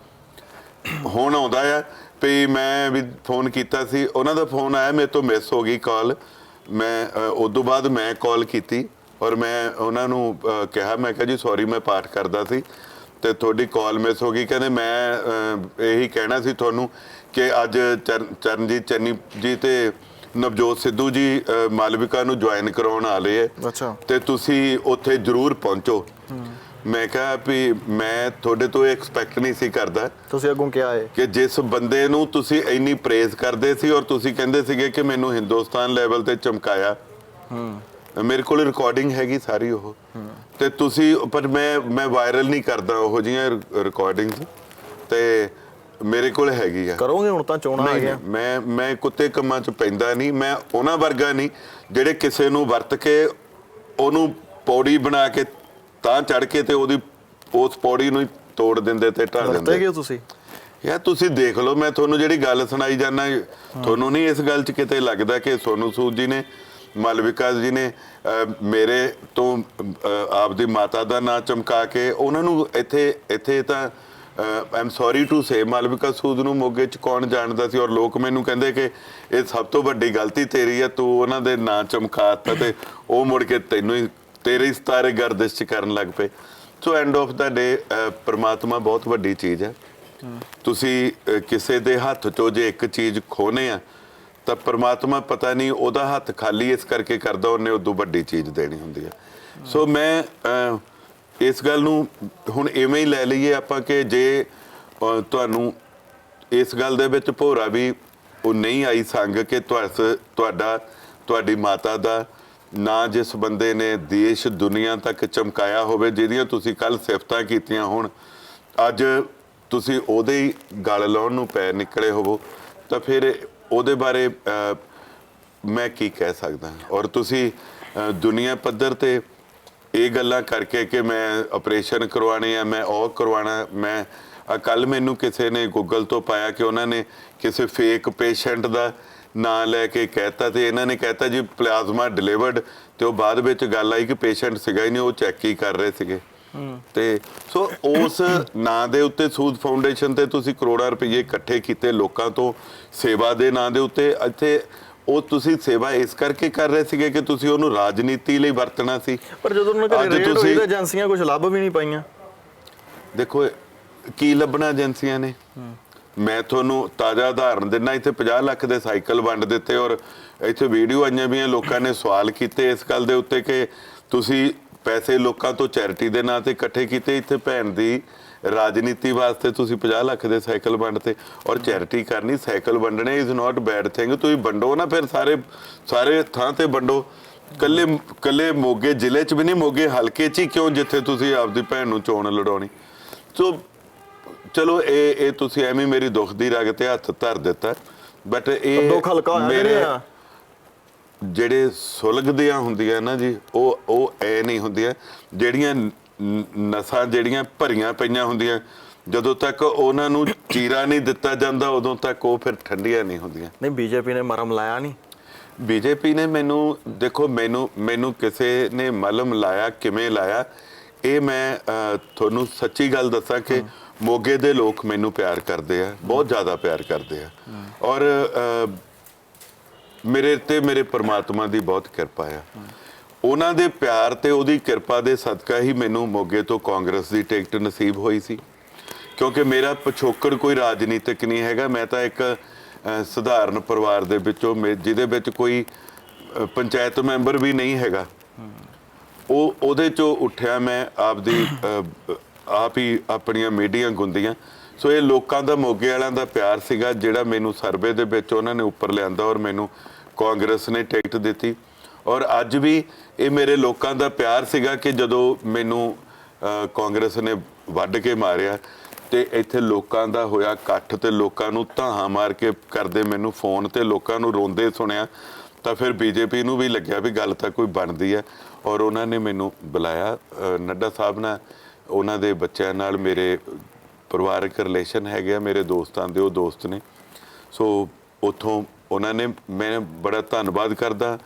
ਹੁਣ ਆਉਂਦਾ ਆ ਵੀ ਮੈਂ ਵੀ ਫੋਨ ਕੀਤਾ ਸੀ, ਉਹਨਾਂ ਦਾ ਫੋਨ ਆਇਆ, ਮੇਰੇ ਤੋਂ ਮਿਸ ਹੋ ਗਈ ਕਾਲ। ਮੈਂ ਉਸ ਤੋਂ ਬਾਅਦ ਮੈਂ ਕਾਲ ਕੀਤੀ ਔਰ ਮੈਂ ਉਹਨਾਂ ਨੂੰ ਕਿਹਾ, ਮੈਂ ਕਿਹਾ ਜੀ ਸੌਰੀ ਮੈਂ ਪਾਠ ਕਰਦਾ ਸੀ ਤੇ ਤੁਹਾਡੀ ਕਾਲ ਮਿਸ ਹੋ ਗਈ। ਕਹਿੰਦੇ ਮੈਂ ਇਹੀ ਕਹਿਣਾ ਸੀ ਤੁਹਾਨੂੰ ਕਿ ਅੱਜ ਚਰਨਜੀਤ ਚੰਨੀ ਜੀ ਤੇ ਨਵਜੋਤ ਸਿੱਧੂ ਜੀ ਮਾਲਵਿਕਾ ਨੂੰ ਜੁਆਇਨ ਕਰਾਉਣ ਵਾਲੇ ਹੈ। ਅੱਛਾ। ਤੇ ਤੁਸੀਂ ਉੱਥੇ ਜ਼ਰੂਰ ਪਹੁੰਚੋ। ਮੈਂ ਕਿਹਾ ਵੀ ਮੈਂ ਤੁਹਾਡੇ ਤੋਂ ਐਕਸਪੈਕਟ ਨਹੀਂ ਸੀ ਕਰਦਾ। ਤੁਸੀਂ ਅੱਗੋਂ ਕਿਹਾ ਹੈ ਕਿ ਜਿਸ ਬੰਦੇ ਨੂੰ ਤੁਸੀਂ ਇੰਨੀ ਪ੍ਰੇਜ਼ ਕਰਦੇ ਸੀ ਔਰ ਤੁਸੀਂ ਕਹਿੰਦੇ ਸੀਗੇ ਕਿ ਮੈਨੂੰ ਹਿੰਦੁਸਤਾਨ ਲੈਵਲ ਤੇ ਚਮਕਾਇਆ, ਮੇਰੇ ਕੋਲ ਰਿਕਾਰਡਿੰਗ ਹੈਗੀ ਸਾਰੀ ਉਹ, ਤੇ ਤੁਸੀਂ, ਪਰ ਮੈਂ ਵਾਇਰਲ ਨਹੀਂ ਕਰਦਾ ਉਹ ਜਿਹੀਆਂ ਰਿਕਾਰਡਿੰਗਸ, ਤੇ ਮੇਰੇ ਕੋਲ ਹੈਗੀ ਆ। ਕਰੋਗੇ ਹੁਣ ਤਾਂ ਚੋਣਾਂ ਆ ਗਿਆ। ਮੈਂ ਕੁੱਤੇ ਕੰਮਾਂ 'ਚ ਪੈਂਦਾ ਨਹੀਂ। ਮੈਂ ਉਹਨਾਂ ਵਰਗਾ ਨਹੀਂ ਜਿਹੜੇ ਕਿਸੇ ਨੂੰ ਵਰਤ ਕੇ ਉਹਨੂੰ ਪੌੜੀ ਬਣਾ ਕੇ ਤਾਂ ਚੜ ਕੇ ਤੇ ਉਹਦੀ ਉਸ ਪੌੜੀ ਨੂੰ ਹੀ ਤੋੜ ਦਿੰਦੇ ਤੇ ਢਾ ਦਿੰਦੇ। ਵਰਤੇ ਗਏ ਤੁਸੀਂ? ਯਾਰ ਤੁਸੀਂ ਦੇਖ ਲਓ, ਮੈਂ ਤੁਹਾਨੂੰ ਜਿਹੜੀ ਗੱਲ ਸੁਣਾਈ ਜਾਂਦਾ, ਤੁਹਾਨੂੰ ਨਹੀਂ ਇਸ ਗੱਲ 'ਚ ਕਿਤੇ ਲੱਗਦਾ ਕਿ ਸੋਨੂ ਸੂਦ ਜੀ ਨੇ, ਮਾਲਵਿਕਾ ਜੀ ਨੇ ਮੇਰੇ ਤੋਂ ਆਪਦੀ ਮਾਤਾ ਦਾ ਨਾਂ ਚਮਕਾ ਕੇ ਉਹਨਾਂ ਨੂੰ ਇੱਥੇ ਤਾਂ ਆਮ sorry to say Malvika Sood ਨੂੰ ਮੋਗੇ 'ਚ ਕੌਣ ਜਾਣਦਾ ਸੀ? ਔਰ ਲੋਕ ਮੈਨੂੰ ਕਹਿੰਦੇ ਕਿ ਇਹ ਸਭ ਤੋਂ ਵੱਡੀ ਗਲਤੀ ਤੇਰੀ ਹੈ, ਤੂੰ ਉਹਨਾਂ ਦੇ ਨਾਂ ਚਮਕਾਤਾ ਤੇ ਉਹ ਮੁੜ ਕੇ ਤੈਨੂੰ ਹੀ ਤੇਰੇ ਸਿਤਾਰੇ ਗਰਦਿਸ਼ 'ਚ ਕਰਨ ਲੱਗ ਪਏ। ਸੋ ਐਂਡ ਆਫ ਦਾ ਡੇ ਪਰਮਾਤਮਾ ਬਹੁਤ ਵੱਡੀ ਚੀਜ਼ ਹੈ। ਤੁਸੀਂ ਕਿਸੇ ਦੇ ਹੱਥ 'ਚੋਂ ਜੇ ਇੱਕ ਚੀਜ਼ ਖੋਹਨੇ ਆ ਤਾਂ ਪਰਮਾਤਮਾ ਪਤਾ ਨਹੀਂ ਉਹਦਾ ਹੱਥ ਖਾਲੀ ਇਸ ਕਰਕੇ ਕਰਦਾ, ਉਹਨੇ ਉਦੋਂ ਵੱਡੀ ਚੀਜ਼ ਦੇਣੀ ਹੁੰਦੀ ਹੈ। ਸੋ ਮੈਂ ਇਸ ਗੱਲ ਨੂੰ ਹੁਣ ਇਵੇਂ ਹੀ ਲੈ ਲਈਏ ਆਪਾਂ ਕਿ ਜੇ ਤੁਹਾਨੂੰ ਇਸ ਗੱਲ ਦੇ ਵਿੱਚ ਭੋਰਾ ਵੀ ਉਹ ਨਹੀਂ ਆਈ ਸੰਗ ਕਿ ਤੁਹਾਡੀ ਮਾਤਾ ਦਾ ਨਾਂ ਜਿਸ ਬੰਦੇ ਨੇ ਦੇਸ਼ ਦੁਨੀਆ ਤੱਕ ਚਮਕਾਇਆ ਹੋਵੇ, ਜਿਹਦੀਆਂ ਤੁਸੀਂ ਕੱਲ ਸਿਫਤਾਂ ਕੀਤੀਆਂ ਹੋਣ, ਅੱਜ ਤੁਸੀਂ ਉਹਦੇ ਹੀ ਗਲ ਲਾਉਣ ਨੂੰ ਪੈਰ ਨਿਕਲੇ ਹੋਵੋ, ਤਾਂ ਫਿਰ ਉਹਦੇ ਬਾਰੇ ਮੈਂ ਕੀ ਕਹਿ ਸਕਦਾ। ਔਰ ਤੁਸੀਂ ਦੁਨੀਆ ਪੱਧਰ ਤੇ ਇਹ ਗੱਲਾਂ ਕਰਕੇ ਕਿ ਮੈਂ ਆਪਰੇਸ਼ਨ ਕਰਵਾਣੇ ਆ, ਮੈਂ ਉਹ ਕਰਵਾਉਣਾ, ਮੈਂ ਕੱਲ ਮੈਨੂੰ ਕਿਸੇ ਨੇ ਗੂਗਲ ਤੋਂ ਪਾਇਆ ਕਿ ਉਹਨਾਂ ਨੇ ਕਿਸੇ ਫੇਕ ਪੇਸ਼ੈਂਟ ਦਾ ਨਾਂ ਲੈ ਕੇ ਕਹਿਤਾ, ਤੇ ਇਹਨਾਂ ਨੇ ਕਹਿਤਾ ਜੀ ਪਲਾਜ਼ਮਾ ਡਿਲੀਵਰਡ, ਤੇ ਉਹ ਬਾਅਦ ਵਿੱਚ ਗੱਲ ਆਈ ਕਿ ਪੇਸ਼ੈਂਟ ਸੀਗਾ ਹੀ ਨਹੀਂ, ਉਹ ਚੈੱਕ ਹੀ ਕਰ ਰਹੇ ਸੀਗੇ। ਤੇ ਸੋ ਉਸ ਨਾਂ ਦੇ ਉੱਤੇ ਸੂਦ ਫਾਊਂਡੇਸ਼ਨ ਤੇ ਤੁਸੀਂ ਕਰੋੜਾਂ ਰੁਪਏ ਇਕੱਠੇ ਕੀਤੇ ਲੋਕਾਂ ਤੋਂ ਸੇਵਾ ਦੇ ਨਾਂ ਦੇ ਉੱਤੇ। ਇੱਥੇ ਉਹ ਤੁਸੀਂ ਸੇਵਾ ਇਸ ਕਰਕੇ ਕਰ ਰਹੇ ਸੀਗੇ ਕਿ ਤੁਸੀਂ ਉਹਨੂੰ ਰਾਜਨੀਤੀ ਲਈ ਵਰਤਣਾ ਸੀ। ਪਰ ਜਦੋਂ ਉਹਨਾਂ ਕੋਲ ਰੇਡ ਹੋਈ ਤਾਂ ਏਜੰਸੀਆਂ ਕੁਝ ਲੱਭ ਵੀ ਨਹੀਂ ਪਾਈਆਂ। ਦੇਖੋ ਕੀ ਲੱਭਣਾ ਏਜੰਸੀਆਂ ਨੇ, ਮੈਂ ਤੁਹਾਨੂੰ ਤਾਜ਼ਾ ਉਦਾਹਰਨ ਦਿੰਦਾ, ਇੱਥੇ 50 ਲੱਖ ਦੇ ਸਾਈਕਲ ਵੰਡ ਦਿੱਤੇ, ਔਰ ਇੱਥੇ ਵੀਡੀਓ ਆਈਆਂ ਵੀ ਲੋਕਾਂ ਨੇ ਸਵਾਲ ਕੀਤੇ ਇਸ ਗੱਲ ਦੇ ਉੱਤੇ ਕਿ ਤੁਸੀਂ ਪੈਸੇ ਲੋਕਾਂ ਤੋਂ ਚੈਰਿਟੀ ਦੇ ਨਾਂ ਤੇ ਇਕੱਠੇ ਕੀਤੇ, ਇੱਥੇ ਭੈਣ ਦੀ ਰਾਜਨੀਤੀ ਵਾਸਤੇ ਤੁਸੀਂ 50 ਲੱਖ ਦੇ ਸਾਈਕਲ ਵੰਡਤੇ। ਔਰ ਚੈਰਿਟੀ ਕਰਨੀ, ਸਾਈਕਲ ਵੰਡਣੇ ਇਜ਼ ਨਾਟ ਬੈਡ ਥਿੰਗ, ਤੁਸੀਂ ਵੰਡੋ ਨਾ, ਫਿਰ ਸਾਰੇ ਥਾਂ ਤੇ ਵੰਡੋ, ਕੱਲੇ ਮੋਗੇ ਜ਼ਿਲ੍ਹੇ 'ਚ ਵੀ ਨਹੀਂ, ਮੋਗੇ ਹਲਕੇ 'ਚ ਹੀ ਕਿਉਂ, ਜਿੱਥੇ ਤੁਸੀਂ ਆਪਦੀ ਭੈਣ ਨੂੰ ਚੋਣ ਲੜਾਉਣੀ। ਸੋ ਚਲੋ ਇਹ ਤੁਸੀਂ ਐਵੇਂ ਮੇਰੀ ਦੁੱਖ ਦੀ ਰਗ ਤੇ ਹੱਥ ਧਰ ਦਿੱਤਾ, ਬਟ ਇਹ ਦੁੱਖ ਹਲਕਾ ਮੇਰੇ ਜਿਹੜੇ ਸੁਲਗਦੀਆਂ ਹੁੰਦੀਆਂ ਨਾ ਜੀ, ਉਹ ਐ ਨਹੀਂ ਹੁੰਦੀਆਂ, ਜਿਹੜੀਆਂ ਨਸਾਂ ਜਿਹੜੀਆਂ ਭਰੀਆਂ ਪਈਆਂ ਹੁੰਦੀਆਂ, ਜਦੋਂ ਤੱਕ ਉਹਨਾਂ ਨੂੰ ਚੀਰਾ ਨਹੀਂ ਦਿੱਤਾ ਜਾਂਦਾ ਉਦੋਂ ਤੱਕ ਉਹ ਫਿਰ ਠੰਡੀਆਂ ਨਹੀਂ ਹੁੰਦੀਆਂ। ਨਹੀਂ, ਬੀਜੇਪੀ ਨੇ ਮਰਮ ਲਾਇਆ ਨਹੀਂ। ਬੀਜੇਪੀ ਨੇ ਦੇਖੋ ਮੈਨੂੰ ਕਿਸੇ ਨੇ ਮਲਮ ਲਾਇਆ, ਕਿਵੇਂ ਲਾਇਆ, ਇਹ ਮੈਂ ਤੁਹਾਨੂੰ ਸੱਚੀ ਗੱਲ ਦੱਸਾਂ ਕਿ ਮੋਗੇ ਦੇ ਲੋਕ ਮੈਨੂੰ ਪਿਆਰ ਕਰਦੇ ਆ, ਬਹੁਤ ਜ਼ਿਆਦਾ ਪਿਆਰ ਕਰਦੇ ਆ, ਔਰ ਮੇਰੇ ਪਰਮਾਤਮਾ ਦੀ ਬਹੁਤ ਕਿਰਪਾ ਆ। ਉਹਨਾਂ ਦੇ ਪਿਆਰ ਤੇ ਉਹਦੀ ਕਿਰਪਾ ਦੇ ਸਦਕਾ ਹੀ ਮੈਨੂੰ ਮੋਗੇ ਤੋਂ ਕਾਂਗਰਸ ਦੀ ਟਿਕਟ ਨਸੀਬ ਹੋਈ ਸੀ, ਕਿਉਂਕਿ ਮੇਰਾ ਪਿਛੋਕੜ ਕੋਈ ਰਾਜਨੀਤਿਕ ਨਹੀਂ ਹੈਗਾ। ਮੈਂ ਤਾਂ ਇੱਕ ਸਧਾਰਨ ਪਰਿਵਾਰ ਦੇ ਵਿੱਚੋਂ, ਜਿਹਦੇ ਵਿੱਚ ਕੋਈ ਪੰਚਾਇਤ ਮੈਂਬਰ ਵੀ ਨਹੀਂ ਹੈਗਾ, ਉਹਦੇ ਚੋਂ ਉੱਠਿਆ ਮੈਂ ਆਪ ਹੀ ਆਪਣੀਆਂ ਮੀਡੀਆਂ ਗੁੰਦੀਆਂ। ਸੋ ਇਹ ਲੋਕਾਂ ਦਾ, ਮੋਗੇ ਵਾਲਿਆਂ ਦਾ ਪਿਆਰ ਸੀਗਾ ਜਿਹੜਾ ਮੈਨੂੰ ਸਰਵੇ ਦੇ ਵਿੱਚ ਉਹਨਾਂ ਨੇ ਉੱਪਰ ਲਿਆਂਦਾ, ਔਰ ਮੈਨੂੰ ਕਾਂਗਰਸ ਨੇ ਟਿਕਟ ਦਿੱਤੀ। ਔਰ ਅੱਜ ਵੀ ਇਹ ਮੇਰੇ ਲੋਕਾਂ ਦਾ ਪਿਆਰ ਸੀਗਾ ਕਿ ਜਦੋਂ ਮੈਨੂੰ ਕਾਂਗਰਸ ਨੇ ਵੱਢ ਕੇ ਮਾਰਿਆ ਤੇ ਇੱਥੇ ਲੋਕਾਂ ਦਾ ਹੋਇਆ ਇਕੱਠ, ਤੇ ਲੋਕਾਂ ਨੂੰ ਧਾਹਾਂ ਮਾਰ ਕੇ ਕਰਦੇ ਮੈਨੂੰ ਫੋਨ ਤੇ ਲੋਕਾਂ ਨੂੰ ਰੋਂਦੇ ਸੁਣਿਆ, ਤਾਂ ਫਿਰ ਬੀਜੇਪੀ ਨੂੰ ਵੀ ਲੱਗਿਆ ਵੀ ਗੱਲ ਤਾਂ ਕੋਈ ਬਣਦੀ ਹੈ, ਔਰ ਉਹਨਾਂ ਨੇ ਮੈਨੂੰ ਬੁਲਾਇਆ। ਨੱਡਾ ਸਾਹਿਬ ਨਾਲ, ਉਹਨਾਂ ਦੇ ਬੱਚਿਆਂ ਨਾਲ ਮੇਰੇ ਪਰਿਵਾਰਕ ਰਿਲੇਸ਼ਨ ਹੈਗੇ ਆ, ਮੇਰੇ ਦੋਸਤਾਂ ਦੇ ਉਹ ਦੋਸਤ ਨੇ। ਸੋ ਉੱਥੋਂ ਉਹਨਾਂ ਨੇ, ਮੈਂ ਬੜਾ ਧੰਨਵਾਦ ਕਰਦਾ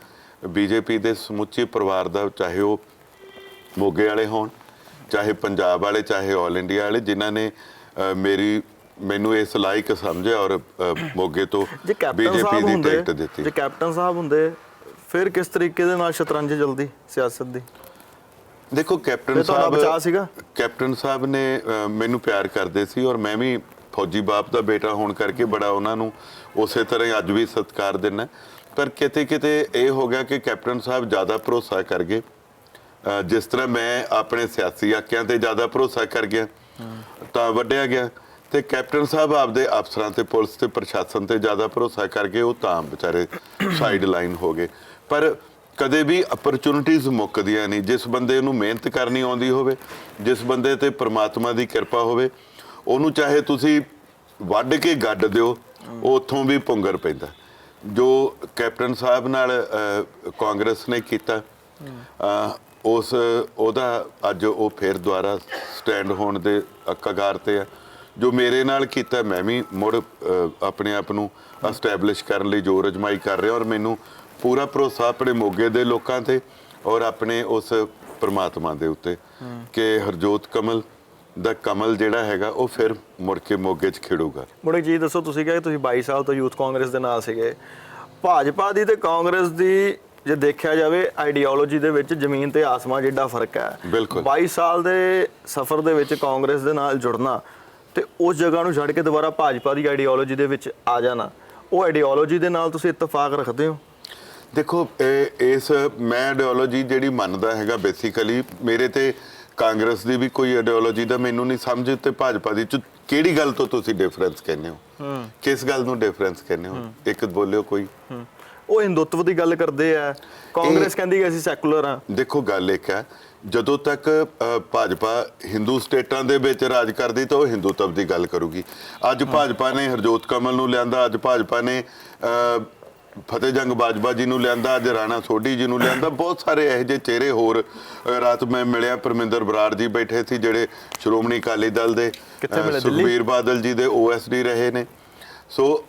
ਬੀਜੇਪੀ ਦੇ ਸਮੁੱਚੇ ਪਰਿਵਾਰ ਦਾ, ਚਾਹੇ ਉਹ ਮੋਗੇ ਵਾਲੇ ਹੋਣ, ਚਾਹੇ ਪੰਜਾਬ ਵਾਲੇ, ਚਾਹੇ ਆਲ ਇੰਡੀਆ ਵਾਲੇ, ਜਿਨ੍ਹਾਂ ਨੇ ਮੈਨੂੰ ਇਸ ਲਾਇਕ ਸਮਝਿਆ ਔਰ ਮੋਗੇ ਤੋਂ ਬੀਜੇਪੀ ਦੀ ਟਿਕਟ ਦਿੱਤੀ। ਜੇ ਕੈਪਟਨ ਸਾਹਿਬ ਹੁੰਦੇ ਫਿਰ ਕਿਸ ਤਰੀਕੇ ਦੇ ਨਾਲ ਸ਼ਤਰੰਜ ਚੱਲਦੀ ਸਿਆਸਤ ਦੀ? ਦੇਖੋ ਕੈਪਟਨ ਸਾਹਿਬ ਨੇ ਮੈਨੂੰ ਪਿਆਰ ਕਰਦੇ ਸੀ, ਔਰ ਮੈਂ ਵੀ ਫੌਜੀ ਬਾਪ ਦਾ ਬੇਟਾ ਹੋਣ ਕਰਕੇ ਬੜਾ ਉਹਨਾਂ ਨੂੰ ਉਸੇ ਤਰ੍ਹਾਂ ਹੀ ਅੱਜ ਵੀ ਸਤਿਕਾਰ ਦਿੰਦਾ। ਪਰ ਕਿਤੇ ਇਹ ਹੋ ਗਿਆ ਕਿ ਕੈਪਟਨ ਸਾਹਿਬ ਜ਼ਿਆਦਾ ਭਰੋਸਾ ਕਰ ਗਏ, ਜਿਸ ਤਰ੍ਹਾਂ ਮੈਂ ਆਪਣੇ ਸਿਆਸੀ ਆਕਿਆਂ ਤੇ ਜ਼ਿਆਦਾ ਭਰੋਸਾ ਕਰ ਗਿਆ ਤਾਂ ਵੱਢਿਆ ਗਿਆ, ਤੇ ਕੈਪਟਨ ਸਾਹਿਬ ਆਪਦੇ ਅਫਸਰਾਂ ਤੇ ਪੁਲਿਸ ਤੇ ਪ੍ਰਸ਼ਾਸਨ ਤੇ ਜ਼ਿਆਦਾ ਭਰੋਸਾ ਕਰ ਗਏ, ਉਹ ਤਾਂ ਵਿਚਾਰੇ ਸਾਈਡ ਲਾਈਨ ਹੋ ਗਏ। ਪਰ ਕਦੇ ਵੀ ਅਪਰਚੁਨਿਟੀਜ਼ ਮੁੱਕਦੀਆਂ ਨਹੀਂ। ਜਿਸ ਬੰਦੇ ਨੂੰ ਮਿਹਨਤ ਕਰਨੀ ਆਉਂਦੀ ਹੋਵੇ, ਜਿਸ ਬੰਦੇ ਤੇ ਪ੍ਰਮਾਤਮਾ ਦੀ ਕਿਰਪਾ ਹੋਵੇ, ਉਹਨੂੰ ਚਾਹੇ ਤੁਸੀਂ ਵੱਢ ਕੇ ਗੱਡ ਦਿਓ, ਉਹ ਉੱਥੋਂ ਵੀ ਪੁੰਗਰ ਪੈਂਦਾ। ਜੋ ਕੈਪਟਨ ਸਾਹਿਬ ਨਾਲ ਕਾਂਗਰਸ ਨੇ ਕੀਤਾ, ਉਹਦਾ ਅੱਜ ਉਹ ਫਿਰ ਦੁਬਾਰਾ ਸਟੈਂਡ ਹੋਣ ਦੇ ਕਗਾਰ ਤੇ ਆ। ਜੋ ਮੇਰੇ ਨਾਲ ਕੀਤਾ, ਮੈਂ ਵੀ ਮੁੜ ਆਪਣੇ ਆਪ ਨੂੰ ਐਸਟੈਬਲਿਸ਼ ਕਰਨ ਲਈ ਜੋਰ ਅਜਮਾਈ ਕਰ ਰਿਹਾ, ਔਰ ਮੈਨੂੰ ਪੂਰਾ ਭਰੋਸਾ ਆਪਣੇ ਮੋਗੇ ਦੇ ਲੋਕਾਂ ਤੇ ਔਰ ਆਪਣੇ ਉਸ ਪਰਮਾਤਮਾ ਦੇ ਉੱਤੇ ਕਿ ਹਰਜੋਤ ਕਮਲ ਦਾ ਕਮਲ ਜਿਹੜਾ ਹੈਗਾ ਉਹ ਫਿਰ ਮੁੜ ਕੇ ਮੋਗੇ 'ਚ ਖਿੜੂਗਾ। ਮੁੜੇ ਜੀ ਦੱਸੋ, ਤੁਸੀਂ ਕਿਹਾ ਤੁਸੀਂ 22 ਸਾਲ ਤੋਂ ਯੂਥ ਕਾਂਗਰਸ ਦੇ ਨਾਲ ਸੀਗੇ। ਭਾਜਪਾ ਦੀ ਤੇ ਕਾਂਗਰਸ ਦੀ ਜੇ ਦੇਖਿਆ ਜਾਵੇ ਆਈਡੀਓਲੋਜੀ ਦੇ ਵਿੱਚ ਜ਼ਮੀਨ ਤੇ ਆਸਮਾਨ ਜਿੱਡਾ ਫਰਕ ਹੈ। ਬਿਲਕੁਲ 22 ਸਾਲ ਦੇ ਸਫ਼ਰ ਦੇ ਵਿੱਚ ਕਾਂਗਰਸ ਦੇ ਨਾਲ ਜੁੜਨਾ ਤੇ ਉਸ ਜਗ੍ਹਾ ਨੂੰ ਛੱਡ ਕੇ ਦੁਬਾਰਾ ਭਾਜਪਾ ਦੀ ਆਈਡੀਓਲੋਜੀ ਦੇ ਵਿੱਚ ਆ ਜਾਣਾ, ਉਹ ਆਈਡੀਓਲੋਜੀ ਦੇ ਨਾਲ ਤੁਸੀਂ ਇਤਫਾਕ ਰੱਖਦੇ ਹੋ? ਦੇਖੋ ਮੈਂ ਆਈਡੀਓਲੋਜੀ ਜਿਹੜੀ ਮੰਨਦਾ ਹੈਗਾ, ਬੇਸਿਕਲੀ ਮੇਰੇ ਤੇ ਕਾਂਗਰਸ ਦੀ ਵੀ ਕੋਈ ਆਈਡੀਓਲੋਜੀ ਦਾ ਮੈਨੂੰ ਨਹੀਂ ਸਮਝ, ਤੇ ਭਾਜਪਾ ਦੀ ਚ ਕਿਹੜੀ ਗੱਲ ਤੋਂ ਤੁਸੀਂ ਡਿਫਰੈਂਸ ਕਹਿੰਦੇ ਹੋ? ਕਿਸ ਗੱਲ ਨੂੰ ਡਿਫਰੈਂਸ ਕਹਿੰਦੇ ਹੋ? ਇੱਕ ਬੋਲਿਓ ਕੋਈ। ਉਹ ਹਿੰਦੂਤਵ ਦੀ ਗੱਲ ਕਰਦੇ ਆ, ਕਾਂਗਰਸ ਕਹਿੰਦੀ ਕਿ ਅਸੀਂ ਸੈਕੂਲਰ ਆ। ਦੇਖੋ ਗੱਲ ਇੱਕ ਹੈ, ਜਦੋਂ ਤੱਕ ਭਾਜਪਾ ਹਿੰਦੂ ਸਟੇਟਾਂ ਦੇ ਵਿੱਚ ਰਾਜ ਕਰਦੀ ਤਾਂ ਉਹ ਹਿੰਦੂਤਵ ਦੀ ਗੱਲ ਕਰੂਗੀ। ਅੱਜ ਭਾਜਪਾ ਨੇ ਹਰਜੋਤ ਕਮਲ ਨੂੰ ਲਿਆਂਦਾ, ਅੱਜ ਭਾਜਪਾ ਨੇ ਫਤਿਹ ਜੰਗ ਬਾਜਵਾ ਜੀ ਨੂੰ ਲਿਆਂਦਾ, ਅੱਜ ਰਾਣਾ ਸੋਢੀ ਜੀ ਨੂੰ ਲਿਆਂਦਾ, ਬਹੁਤ ਸਾਰੇ ਇਹੋ ਜਿਹੇ ਚਿਹਰੇ ਹੋਰ। ਰਾਤ ਮੈਂ ਮਿਲਿਆ, ਪਰਮਿੰਦਰ ਬਰਾੜ ਜੀ ਬੈਠੇ ਸੀ ਜਿਹੜੇ ਸ਼੍ਰੋਮਣੀ ਅਕਾਲੀ ਦਲ ਦੇ, ਸੁਖਬੀਰ ਬਾਦਲ ਜੀ ਦੇ OSD ਰਹੇ ਨੇ। ਸੋ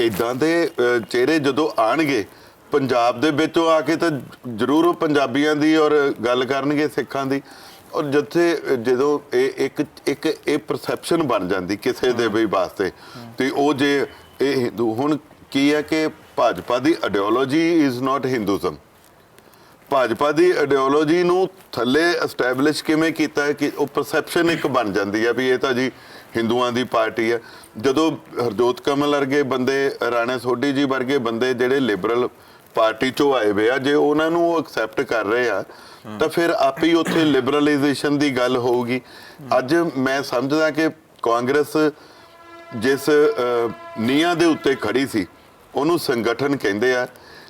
ਇਦਾਂ ਦੇ ਚਿਹਰੇ ਜਦੋਂ ਆਣਗੇ ਪੰਜਾਬ ਦੇ ਵਿੱਚੋਂ ਆ ਕੇ ਤਾਂ ਜ਼ਰੂਰ ਉਹ ਪੰਜਾਬੀਆਂ ਦੀ ਔਰ ਗੱਲ ਕਰਨਗੇ, ਸਿੱਖਾਂ ਦੀ। ਔਰ ਜਦੋਂ ਇਹ ਪਰਸੈਪਸ਼ਨ ਬਣ ਜਾਂਦੀ ਕਿਸੇ ਦੇ ਵੀ ਵਾਸਤੇ, ਤੇ ਉਹ ਜੇ ਇਹ ਹਿੰਦੂ ਹੁਣ ਕੀ ਹੈ ਕਿ ਭਾਜਪਾ ਦੀ ideology is not ਹਿੰਦੂਜ਼ਮ। Bhajpa the ideology ਨੂੰ ਥੱਲੇ ਐਸਟੈਬਲਿਸ਼ ਕਿਵੇਂ ਕੀਤਾ ਹੈ ਕਿ ਉਹ ਪਰਸੈਪਸ਼ਨ ਇੱਕ ਬਣ ਜਾਂਦੀ ਹੈ ਵੀ ਇਹ ਤਾਂ ਜੀ ਹਿੰਦੂਆਂ ਦੀ ਪਾਰਟੀ ਹੈ। ਜਦੋਂ ਹਰਜੋਤ ਕਮਲ ਵਰਗੇ ਬੰਦੇ, ਰਾਣਾ ਸੋਢੀ ਜੀ ਵਰਗੇ ਬੰਦੇ ਜਿਹੜੇ ਲਿਬਰਲ ਪਾਰਟੀ ਚੋਂ ਆਏ ਵੇ ਆ, ਜੇ ਉਹਨਾਂ ਨੂੰ ਉਹ ਐਕਸੈਪਟ ਕਰ ਰਹੇ ਆ ਤਾਂ ਫਿਰ ਆਪੇ ਹੀ ਉੱਥੇ ਲਿਬਰਲਾਈਜੇਸ਼ਨ ਦੀ ਗੱਲ ਹੋਊਗੀ। ਅੱਜ ਮੈਂ ਸਮਝਦਾ ਕਿ ਕਾਂਗਰਸ ਜਿਸ ਨੀਹਾਂ ਦੇ ਉੱਤੇ ਖੜੀ ਸੀ ਉਹਨੂੰ ਸੰਗਠਨ ਕਹਿੰਦੇ ਆ।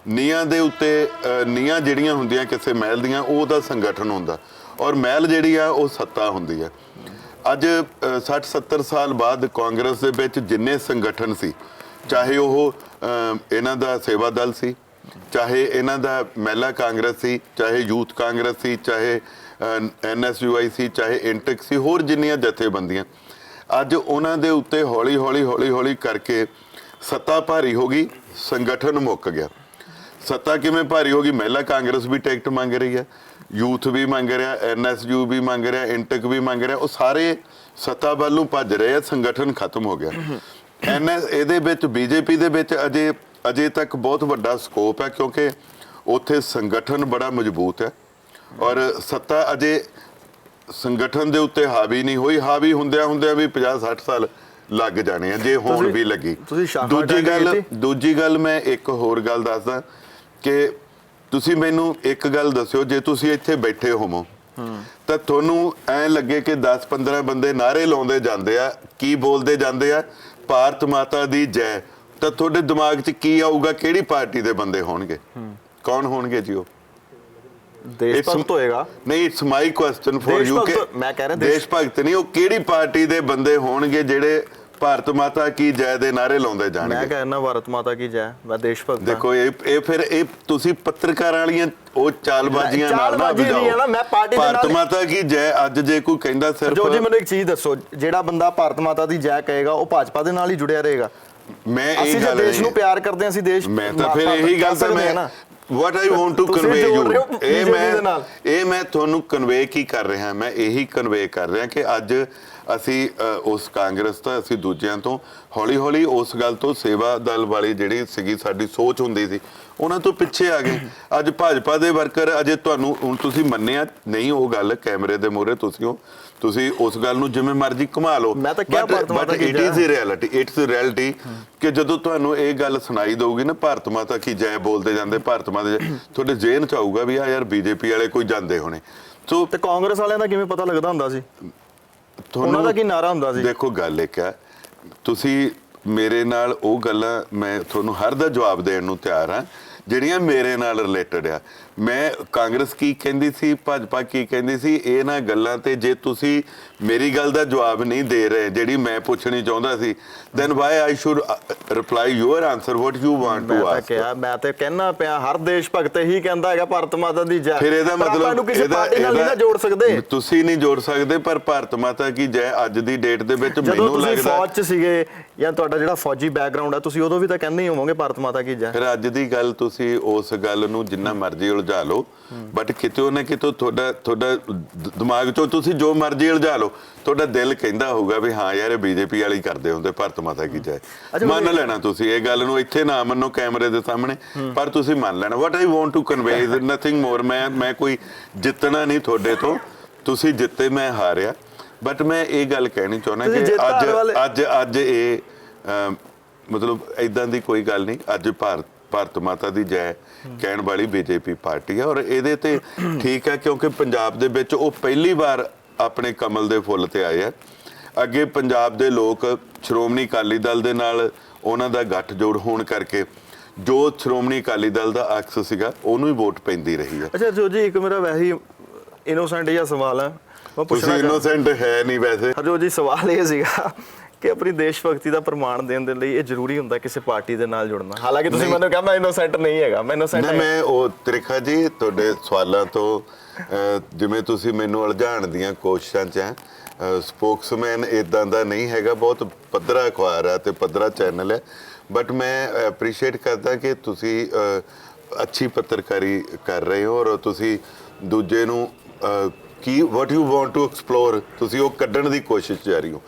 ਨੀਹਾਂ ਦੇ ਉੱਤੇ ਨੀਹਾਂ ਜਿਹੜੀਆਂ ਹੁੰਦੀਆਂ ਕਿਸੇ ਮਹਿਲ ਦੀਆਂ, ਉਹਦਾ ਸੰਗਠਨ ਹੁੰਦਾ, ਔਰ ਮਹਿਲ ਜਿਹੜੀ ਆ ਉਹ ਸੱਤਾ ਹੁੰਦੀ ਆ। ਅੱਜ 60-70 ਸਾਲ ਬਾਅਦ ਕਾਂਗਰਸ ਦੇ ਵਿੱਚ ਜਿੰਨੇ ਸੰਗਠਨ ਸੀ, ਚਾਹੇ ਉਹ ਇਹਨਾਂ ਦਾ ਸੇਵਾ ਦਲ ਸੀ, ਚਾਹੇ ਇਹਨਾਂ ਦਾ ਮਹਿਲਾ ਕਾਂਗਰਸ ਸੀ, ਚਾਹੇ ਯੂਥ ਕਾਂਗਰਸ ਸੀ, ਚਾਹੇ NSUI ਸੀ, ਚਾਹੇ ਇੰਟਕ ਸੀ, ਹੋਰ ਜਿੰਨੀਆਂ ਜਥੇਬੰਦੀਆਂ, ਅੱਜ ਉਹਨਾਂ ਦੇ ਉੱਤੇ ਹੌਲੀ ਹੌਲੀ ਕਰਕੇ ਸੱਤਾ ਭਾਰੀ ਹੋ ਗਈ, ਸੰਗਠਨ ਮੁੱਕ ਗਿਆ। ਸੱਤਾ ਕਿਵੇਂ ਭਾਰੀ ਹੋ ਗਈ? ਮਹਿਲਾ ਕਾਂਗਰਸ ਵੀ ਟਿਕਟ ਮੰਗ ਰਹੀ ਹੈ, ਯੂਥ ਵੀ ਮੰਗ ਰਿਹਾ, NSU ਵੀ ਮੰਗ ਰਿਹਾ, ਇੰਟਕ ਵੀ ਮੰਗ ਰਿਹਾ, ਉਹ ਸਾਰੇ ਸੱਤਾ ਵੱਲ ਨੂੰ ਭੱਜ ਰਹੇ ਆ, ਸੰਗਠਨ ਖਤਮ ਹੋ ਗਿਆ। ਇਹਦੇ ਵਿੱਚ BJP ਦੇ ਵਿੱਚ ਅਜੇ ਤੱਕ ਬਹੁਤ ਵੱਡਾ ਸਕੋਪ ਹੈ, ਕਿਉਂਕਿ ਉੱਥੇ ਸੰਗਠਨ ਬੜਾ ਮਜ਼ਬੂਤ ਹੈ ਔਰ ਸੱਤਾ ਅਜੇ ਸੰਗਠਨ ਦੇ ਉੱਤੇ ਹਾਵੀ ਨਹੀਂ ਹੋਈ। ਹਾਵੀ ਹੁੰਦਿਆਂ ਵੀ 50-60 ਸਾਲ ਲੱਗ ਜਾਣੇ ਆ ਜੇ ਹੁਣ ਵੀ ਲੱਗੀ। ਦੂਜੀ ਗੱਲ ਮੈਂ ਇੱਕ ਹੋਰ ਗੱਲ ਦੱਸਦਾ ਕਿ ਤੁਸੀਂ ਮੈਨੂੰ ਇੱਕ ਗੱਲ ਦੱਸਿਓ, ਜੇ ਤੁਸੀਂ ਇੱਥੇ ਬੈਠੇ ਹੋਵੋ ਤਾਂ ਤੁਹਾਨੂੰ ਐਂ ਲੱਗੇ ਕਿ 10-15 ਬੰਦੇ ਨਾਅਰੇ ਲਾਉਂਦੇ ਜਾਂਦੇ ਆ, ਕੀ ਬੋਲਦੇ ਜਾਂਦੇ ਆ? ਭਾਰਤ ਮਾਤਾ ਦੀ ਜੈ। ਤਾਂ ਤੁਹਾਡੇ ਦਿਮਾਗ 'ਚ ਕੀ ਆਊਗਾ? ਕਿਹੜੀ ਪਾਰਟੀ ਦੇ ਬੰਦੇ ਹੋਣਗੇ? ਕੌਣ ਹੋਣਗੇ ਜੀ ਉਹ? ਦੇਸ਼ ਭਗਤ ਹੋਏਗਾ? ਨਹੀਂ, it's my question for you ਕਿ ਮੈਂ ਕਹਿ ਰਿਹਾ ਦੇਸ਼ ਭਗਤ ਨਹੀਂ, ਉਹ ਕਿਹੜੀ ਪਾਰਟੀ ਦੇ ਬੰਦੇ ਹੋਣਗੇ ਜਿਹੜੇ ਭਾਰਤ ਮਾਤਾ ਕੀ ਜੈ ਦੇ ਨਾਅਰੇ ਲਾਉਂਦੇ ਜਾਣਗੇ? ਮੈਂ ਕਹਿੰਦਾ ਭਾਰਤ ਮਾਤਾ ਕੀ ਜੈ, ਮੈਂ ਦੇਸ਼ ਭਗਤ। ਦੇਖੋ ਇਹ ਫਿਰ ਤੁਸੀਂ ਪੱਤਰਕਾਰਾਂ ਵਾਲੀਆਂ ਉਹ ਚਾਲਬਾਜ਼ੀਆਂ ਨਾਲ ਨਾ ਬੁਝਾਓ। ਮੈਂ ਪਾਰਟੀ ਦੇ ਨਾਲ ਭਾਰਤ ਮਾਤਾ ਕੀ ਜੈ ਅੱਜ ਜੇ ਕੋਈ ਕਹਿੰਦਾ ਸਿਰਫ ਜੋ ਜੀ ਮੈਨੂੰ ਇੱਕ ਚੀਜ਼ ਦੱਸੋ, ਜਿਹੜਾ ਬੰਦਾ ਭਾਰਤ ਮਾਤਾ ਦੀ ਜੈ ਕਹੇਗਾ ਉਹ ਭਾਜਪਾ ਦੇ ਨਾਲ ਹੀ ਜੁੜਿਆ ਰਹੇਗਾ? ਮੈਂ ਇਹ ਗੱਲ ਦੇਸ਼ ਨੂੰ ਪਿਆਰ ਕਰਦੇ ਹਾਂ, ਅਸੀਂ ਦੇਸ਼, ਮੈਂ ਤਾਂ ਫਿਰ ਇਹੀ ਗੱਲ ਤਾਂ ਮੈਂ what I want to convey you, ਇਹ ਮੈਂ ਤੁਹਾਨੂੰ ਕਨਵੇ ਕੀ ਕਰ ਰਿਹਾ? ਮੈਂ ਇਹੀ ਕਨਵੇ ਕਰ ਰਿਹਾ ਕਿ ਅੱਜ ਅਸੀਂ ਉਸ ਕਾਂਗਰਸ ਤੋਂ, ਅਸੀਂ ਦੂਜਿਆਂ ਤੋਂ ਹੌਲੀ ਉਸ ਗੱਲ ਤੋਂ, ਸੇਵਾ ਦਲ ਵਾਲੀ ਜਿਹੜੀ ਸੀਗੀ ਸਾਡੀ ਸੋਚ ਹੁੰਦੀ ਸੀ, ਉਹਨਾਂ ਤੋਂ ਪਿੱਛੇ ਆ ਗਏ। ਅੱਜ ਭਾਜਪਾ ਦੇ ਵਰਕਰ ਅਜੇ ਤੁਹਾਨੂੰ, ਹੁਣ ਤੁਸੀਂ ਮੰਨਿਆ ਨਹੀਂ ਉਹ ਗੱਲ ਕੈਮਰੇ ਦੇ ਮੂਹਰੇ, ਤੁਸੀਂ ਉਸ ਗੱਲ ਨੂੰ ਜਿਵੇਂ ਮਰਜ਼ੀ ਘੁਮਾ ਲਓ, but it is reality, it's reality ਕਿ ਜਦੋਂ ਤੁਹਾਨੂੰ ਇਹ ਗੱਲ ਸੁਣਾਈ ਦਊਗੀ ਨਾ, ਭਾਰਤ ਮਾਤਾ ਕੀ ਜੈ ਬੋਲਦੇ ਜਾਂਦੇ, ਭਾਰਤ ਮਾਤਾ ਤੁਹਾਡੇ ਜ਼ਿਹਨ ਚ ਆਊਗਾ ਵੀ ਆ ਯਾਰ BJP ਵਾਲੇ ਕੋਈ ਜਾਂਦੇ ਹੋਣੇ। ਸੋ ਤੇ ਕਾਂਗਰਸ ਵਾਲਿਆਂ ਦਾ ਕਿਵੇਂ ਪਤਾ ਲੱਗਦਾ ਹੁੰਦਾ ਸੀ? ਉਹਨਾਂ ਦਾ ਕੀ ਨਾਰਾ ਹੁੰਦਾ ਸੀ? ਦੇਖੋ ਗੱਲ ਇੱਕ ਹੈ, ਤੁਸੀਂ ਮੇਰੇ ਨਾਲ ਉਹ ਗੱਲਾਂ, ਮੈਂ ਤੁਹਾਨੂੰ ਹਰ ਦਾ ਜਵਾਬ ਦੇਣ ਨੂੰ ਤਿਆਰ ਹਾਂ ਜਿਹੜੀਆਂ ਮੇਰੇ ਨਾਲ ਰਿਲੇਟਡ ਆ। ਮੈਂ ਕਾਂਗਰਸ ਕੀ ਕਹਿੰਦੀ ਸੀ, ਭਾਜਪਾ ਕੀ ਕਹਿੰਦੀ ਸੀ, ਇਹਨਾਂ ਗੱਲਾਂ ਤੇ ਜੇ ਤੁਸੀਂ ਮੇਰੀ ਗੱਲ ਦਾ ਜਵਾਬ ਨਹੀਂ ਦੇ ਰਹੇ ਜਿਹੜੀ ਮੈਂ ਪੁੱਛਣੀ ਚਾਹੁੰਦਾ ਸੀ, then why I should reply your answer what you want to ask? ਮੈਂ ਤੇ ਕਹਿਣਾ ਪਿਆ ਹਰ ਦੇਸ਼ ਭਗਤ ਹੀ ਕਹਿੰਦਾ ਹੈਗਾ ਭਾਰਤ ਮਾਤਾ ਦੀ ਜੈ। ਫਿਰ ਇਹਦਾ ਮਤਲਬ ਕਿਸੇ ਪਾਰਟੀ ਨਾਲ ਨਹੀਂ ਜੋੜ ਸਕਦੇ, ਤੁਸੀਂ ਨਹੀਂ ਜੋੜ ਸਕਦੇ, ਪਰ ਭਾਰਤ ਮਾਤਾ ਕੀ ਜੈ ਅੱਜ ਦੀ ਡੇਟ ਦੇ ਵਿੱਚ ਮੈਨੂੰ ਲੱਗਦਾ, ਜਦੋਂ ਫੌਜ 'ਚ ਸੀਗੇ ਜਾਂ ਤੁਹਾਡਾ ਜਿਹੜਾ ਫੌਜੀ ਬੈਕਗ੍ਰਾਉਂਡ ਆ, ਤੁਸੀਂ ਉਦੋਂ ਵੀ ਤਾਂ ਕਹਿੰਦੇ ਹੀ ਹੋਵੋਗੇ ਭਾਰਤ ਮਾਤਾ ਕੀ ਜੈ। ਫਿਰ ਅੱਜ ਦੀ ਗੱਲ ਤੁਸੀਂ ਉਸ ਗੱਲ ਨੂੰ ਜਿੰਨਾ ਮਰਜ਼ੀ ਉਲਝਾ ਲਓ, ਬਟ ਕਿਤੇ ਨਾ ਕਿਤੇ ਤੁਹਾਡਾ ਦਿਮਾਗ ਚੋਂ ਤੁਸੀਂ ਜੋ ਮਰਜ਼ੀ ਉਲਝਾ ਲਓ, ਤੁਹਾਡਾ ਦਿਲ ਕਹਿੰਦਾ ਹੋਊਗਾ ਵੀ ਹਾਂ ਯਾਰ ਇਹ BJP ਵਾਲੀ ਕਰਦੇ ਹੁੰਦੇ ਭਾਰਤ ਮਾਤਾ ਕੀ ਜੈ। ਮੰਨ ਲੈਣਾ ਤੁਸੀਂ ਇਹ ਗੱਲ ਨੂੰ, ਇੱਥੇ ਨਾ ਮੰਨੋ ਕੈਮਰੇ ਦੇ ਸਾਹਮਣੇ, ਪਰ ਤੁਸੀਂ ਮੰਨ ਲੈਣਾ। What I want to convey is nothing more. ਮੈਂ ਕੋਈ ਜਿੱਤਣਾ ਨਹੀਂ ਤੁਹਾਡੇ ਤੋਂ, ਤੁਸੀਂ ਜਿੱਤੇ ਮੈਂ ਹਾਰਿਆ, ਬਟ ਮੈਂ ਇਹ ਗੱਲ ਕਹਿਣੀ ਚਾਹੁੰਦਾ ਕਿ ਅੱਜ ਇਹ ਮਤਲਬ ਇਦਾਂ ਦੀ ਕੋਈ ਗੱਲ ਨਹੀਂ। ਅੱਜ ਭਾਰਤ ਮਾਤਾ ਦੀ ਜੈ ਕਹਿਣ ਵਾਲੀ BJP ਪਾਰਟੀ ਹੈ, ਔਰ ਇਹਦੇ ਤੇ ਠੀਕ ਹੈ ਕਿਉਂਕਿ ਪੰਜਾਬ ਦੇ ਵਿੱਚ ਉਹ ਪਹਿਲੀ ਵਾਰ ਆਪਣੇ ਕਮਲ ਦੇ ਫੁੱਲ ਤੇ ਆਏ ਆ। ਅੱਗੇ ਪੰਜਾਬ ਦੇ ਲੋਕ ਸ਼੍ਰੋਮਣੀ ਅਕਾਲੀ ਦਲ ਦੇ ਨਾਲ ਉਹਨਾਂ ਦਾ ਗੱਠਜੋੜ ਹੋਣ ਕਰਕੇ ਜੋ ਸ਼੍ਰੋਮਣੀ ਅਕਾਲੀ ਦਲ ਦਾ ਅਕਸ ਸੀਗਾ ਉਹਨੂੰ ਹੀ ਵੋਟ ਪੈਂਦੀ ਰਹੀ ਹੈ। ਅੱਛਾ ਜੋ ਜੀ, ਇੱਕ ਮੇਰਾ ਵੈਸੇ ਹੀ ਇਨੋਸੈਂਟ ਜਿਹਾ ਸਵਾਲ ਹੈ, ਮੈਂ ਤੁਸੀਂ ਪੁੱਛਣਾ ਇਨੋਸੈਂਟ ਹੈ ਨਹੀਂ ਵੈਸੇ। ਹਰਜੋਤ ਜੀ, ਸਵਾਲ ਇਹ ਸੀਗਾ ਕਿ ਆਪਣੀ ਦੇਸ਼ ਭਗਤੀ ਦਾ ਪ੍ਰਮਾਣ ਦੇਣ ਦੇ ਲਈ ਇਹ ਜ਼ਰੂਰੀ ਹੁੰਦਾ ਕਿਸੇ ਪਾਰਟੀ ਦੇ ਨਾਲ ਜੁੜਨਾ? ਹਾਲਾਂਕਿ ਤੁਸੀਂ ਮੈਨੂੰ ਕਿਹਾ ਮੈਂ ਇਨੋਸੈਂਟ ਨਹੀਂ ਹੈਗਾ, ਮੈਂ ਇਨੋਸੈਂਟ ਨਾ, ਮੈਂ ਉਹ ਤ੍ਰਿਖਾ ਜੀ ਤੁਹਾਡੇ ਸਵਾਲਾਂ ਤੋਂ ਜਿਵੇਂ ਤੁਸੀਂ ਮੈਨੂੰ ਉਲਝਾਉਣ ਦੀਆਂ ਕੋਸ਼ਿਸ਼ਾਂ 'ਚ ਹੈ, ਸਪੋਕਸਮੈਨ ਇਦਾਂ ਦਾ ਨਹੀਂ ਹੈਗਾ, ਬਹੁਤ ਪੱਧਰਾ ਅਖਬਾਰ ਹੈ ਤੇ ਪੱਧਰਾ ਚੈਨਲ ਹੈ, ਬਟ ਮੈਂ ਐਪਰੀਸ਼ੀਏਟ ਕਰਦਾ ਕਿ ਤੁਸੀਂ ਅੱਛੀ ਪੱਤਰਕਾਰੀ ਕਰ ਰਹੇ ਹੋ ਔਰ ਤੁਸੀਂ ਦੂਜੇ ਨੂੰ ਕੀ what you want to explore ਤੁਸੀਂ ਉਹ ਕੱਢਣ ਦੀ ਕੋਸ਼ਿਸ਼ ਜਾਰੀ ਹੋ।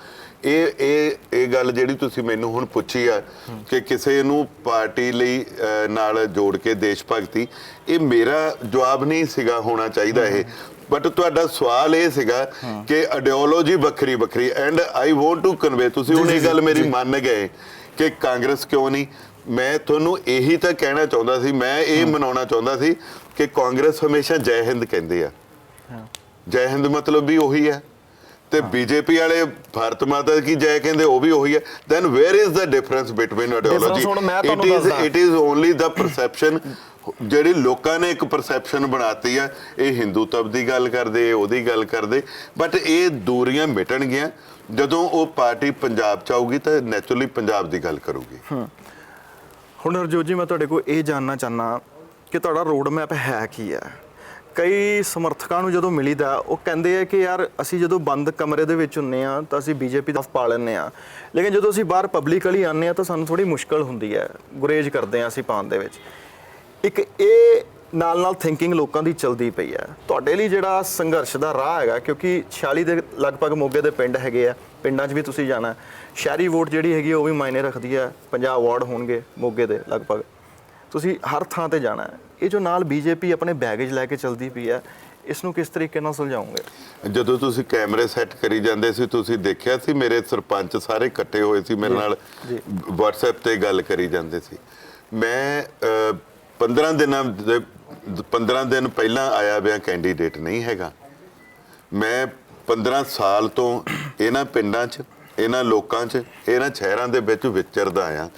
ਇਹ ਗੱਲ ਜਿਹੜੀ ਤੁਸੀਂ ਮੈਨੂੰ ਹੁਣ ਪੁੱਛੀ ਆ ਕਿ ਕਿਸੇ ਨੂੰ ਪਾਰਟੀ ਲਈ ਨਾਲ ਜੋੜ ਕੇ ਦੇਸ਼ ਭਗਤੀ, ਇਹ ਮੇਰਾ ਜਵਾਬ ਨਹੀਂ ਸੀਗਾ ਹੋਣਾ ਚਾਹੀਦਾ ਇਹ, ਬਟ ਤੁਹਾਡਾ ਸਵਾਲ ਇਹ ਸੀਗਾ ਕਿ ਆਈਡੀਓਲੋਜੀ ਵੱਖਰੀ ਵੱਖਰੀ and I want to convey, ਤੁਸੀਂ ਹੁਣ ਇਹ ਗੱਲ ਮੇਰੀ ਮੰਨ ਗਏ ਕਿ ਕਾਂਗਰਸ ਕਿਉਂ ਨਹੀਂ। ਮੈਂ ਤੁਹਾਨੂੰ ਇਹੀ ਤਾਂ ਕਹਿਣਾ ਚਾਹੁੰਦਾ ਸੀ, ਮੈਂ ਇਹ ਮਨਾਉਣਾ ਚਾਹੁੰਦਾ ਸੀ ਕਿ ਕਾਂਗਰਸ ਹਮੇਸ਼ਾ ਜੈ ਹਿੰਦ ਕਹਿੰਦੇ ਆ, ਜੈ ਹਿੰਦ ਮਤਲਬ ਵੀ ਉਹੀ ਹੈ, ਤੇ ਬੀਜੇਪੀ ਵਾਲੇ ਭਾਰਤ ਮਾਤਾ ਕੀ ਜੈ ਕਹਿੰਦੇ ਉਹ ਵੀ ਉਹੀ ਹੈ। Then where is the difference between ideology? It is only the perception ਜਿਹੜੀ ਲੋਕਾਂ ਨੇ ਇੱਕ ਪਰਸੈਪਸ਼ਨ ਬਣਾਤੀ ਆ। ਇਹ ਹਿੰਦੂਤਵ ਦੀ ਗੱਲ ਕਰਦੇ, ਉਹਦੀ ਗੱਲ ਕਰਦੇ, ਬਟ ਇਹ ਦੂਰੀਆਂ ਮਿਟਣਗੀਆਂ ਜਦੋਂ ਉਹ ਪਾਰਟੀ ਪੰਜਾਬ ਚ ਆਊਗੀ ਤਾਂ ਨੈਚੁਰਲੀ ਪੰਜਾਬ ਦੀ ਗੱਲ ਕਰੂਗੀ। ਹੁਣ ਹਰਜੋਤ ਜੀ, ਮੈਂ ਤੁਹਾਡੇ ਕੋਲ ਇਹ ਜਾਣਨਾ ਚਾਹਨਾ ਕਿ ਤੁਹਾਡਾ ਰੋਡ ਮੈਪ ਹੈ ਕੀ ਹੈ? ਕਈ ਸਮਰਥਕਾਂ ਨੂੰ ਜਦੋਂ ਮਿਲੀਦਾ ਉਹ ਕਹਿੰਦੇ ਆ ਕਿ ਯਾਰ ਅਸੀਂ ਜਦੋਂ ਬੰਦ ਕਮਰੇ ਦੇ ਵਿੱਚ ਹੁੰਨੇ ਆ ਤਾਂ ਅਸੀਂ ਬੀਜੇਪੀ ਦਾ ਪਾ ਲੈਂਦੇ ਆ, ਲੇਕਿਨ ਜਦੋਂ ਅਸੀਂ ਬਾਹਰ ਪਬਲਿਕਲੀ ਆਉਂਦੇ ਆ ਤਾਂ ਸਾਨੂੰ ਥੋੜੀ ਮੁਸ਼ਕਲ ਹੁੰਦੀ ਹੈ, ਗੁਰੇਜ ਕਰਦੇ ਆ ਅਸੀਂ ਪਾਉਣ ਦੇ ਵਿੱਚ। ਇੱਕ ਇਹ ਨਾਲ ਥਿੰਕਿੰਗ ਲੋਕਾਂ ਦੀ ਚਲਦੀ ਪਈ ਹੈ। ਤੁਹਾਡੇ ਲਈ ਜਿਹੜਾ ਸੰਘਰਸ਼ ਦਾ ਰਾਹ ਹੈਗਾ, ਕਿਉਂਕਿ 46 ਦੇ ਲਗਭਗ ਮੋਗੇ ਦੇ ਪਿੰਡ ਹੈਗੇ ਆ, ਪਿੰਡਾਂ 'ਚ ਵੀ ਤੁਸੀਂ ਜਾਣਾ, ਸ਼ਹਿਰੀ ਵੋਟ ਜਿਹੜੀ ਹੈਗੀ ਉਹ ਵੀ ਮਾਇਨੇ ਰੱਖਦੀ ਹੈ, 50 ਵਾਰਡ ਹੋਣਗੇ ਮੋਗੇ ਦੇ ਲਗਭਗ, ਤੁਸੀਂ ਹਰ ਥਾਂ ਤੇ ਜਾਣਾ ਹੈ। ਇਹ ਜੋ ਨਾਲ ਬੀਜੇਪੀ ਆਪਣੇ ਬੈਗੇਜ ਲੈ ਕੇ ਚਲਦੀ ਪਈ ਹੈ, ਇਸ ਨੂੰ ਕਿਸ ਤਰੀਕੇ ਨਾਲ ਸੁਲਝਾਓਗੇ? ਜਦੋਂ ਤੁਸੀਂ ਕੈਮਰੇ ਸੈੱਟ ਕਰੀ ਜਾਂਦੇ ਸੀ ਤੁਸੀਂ ਦੇਖਿਆ ਸੀ ਮੇਰੇ ਸਰਪੰਚ ਸਾਰੇ ਇਕੱਠੇ ਹੋਏ ਸੀ ਮੇਰੇ ਨਾਲ WhatsApp ਤੇ ਗੱਲ ਕਰੀ ਜਾਂਦੇ ਸੀ। ਮੈਂ 15 ਦਿਨ ਪਹਿਲਾਂ ਆਇਆ ਪਿਆ ਕੈਂਡੀਡੇਟ ਨਹੀਂ ਹੈਗਾ। ਮੈਂ 15 ਸਾਲ ਤੋਂ ਇਹਨਾਂ ਪਿੰਡਾਂ 'ਚ, ਇਹਨਾਂ ਲੋਕਾਂ 'ਚ, ਇਹਨਾਂ ਸ਼ਹਿਰਾਂ ਦੇ ਵਿੱਚ ਵਿਚਰਦਾ ਆਇਆ।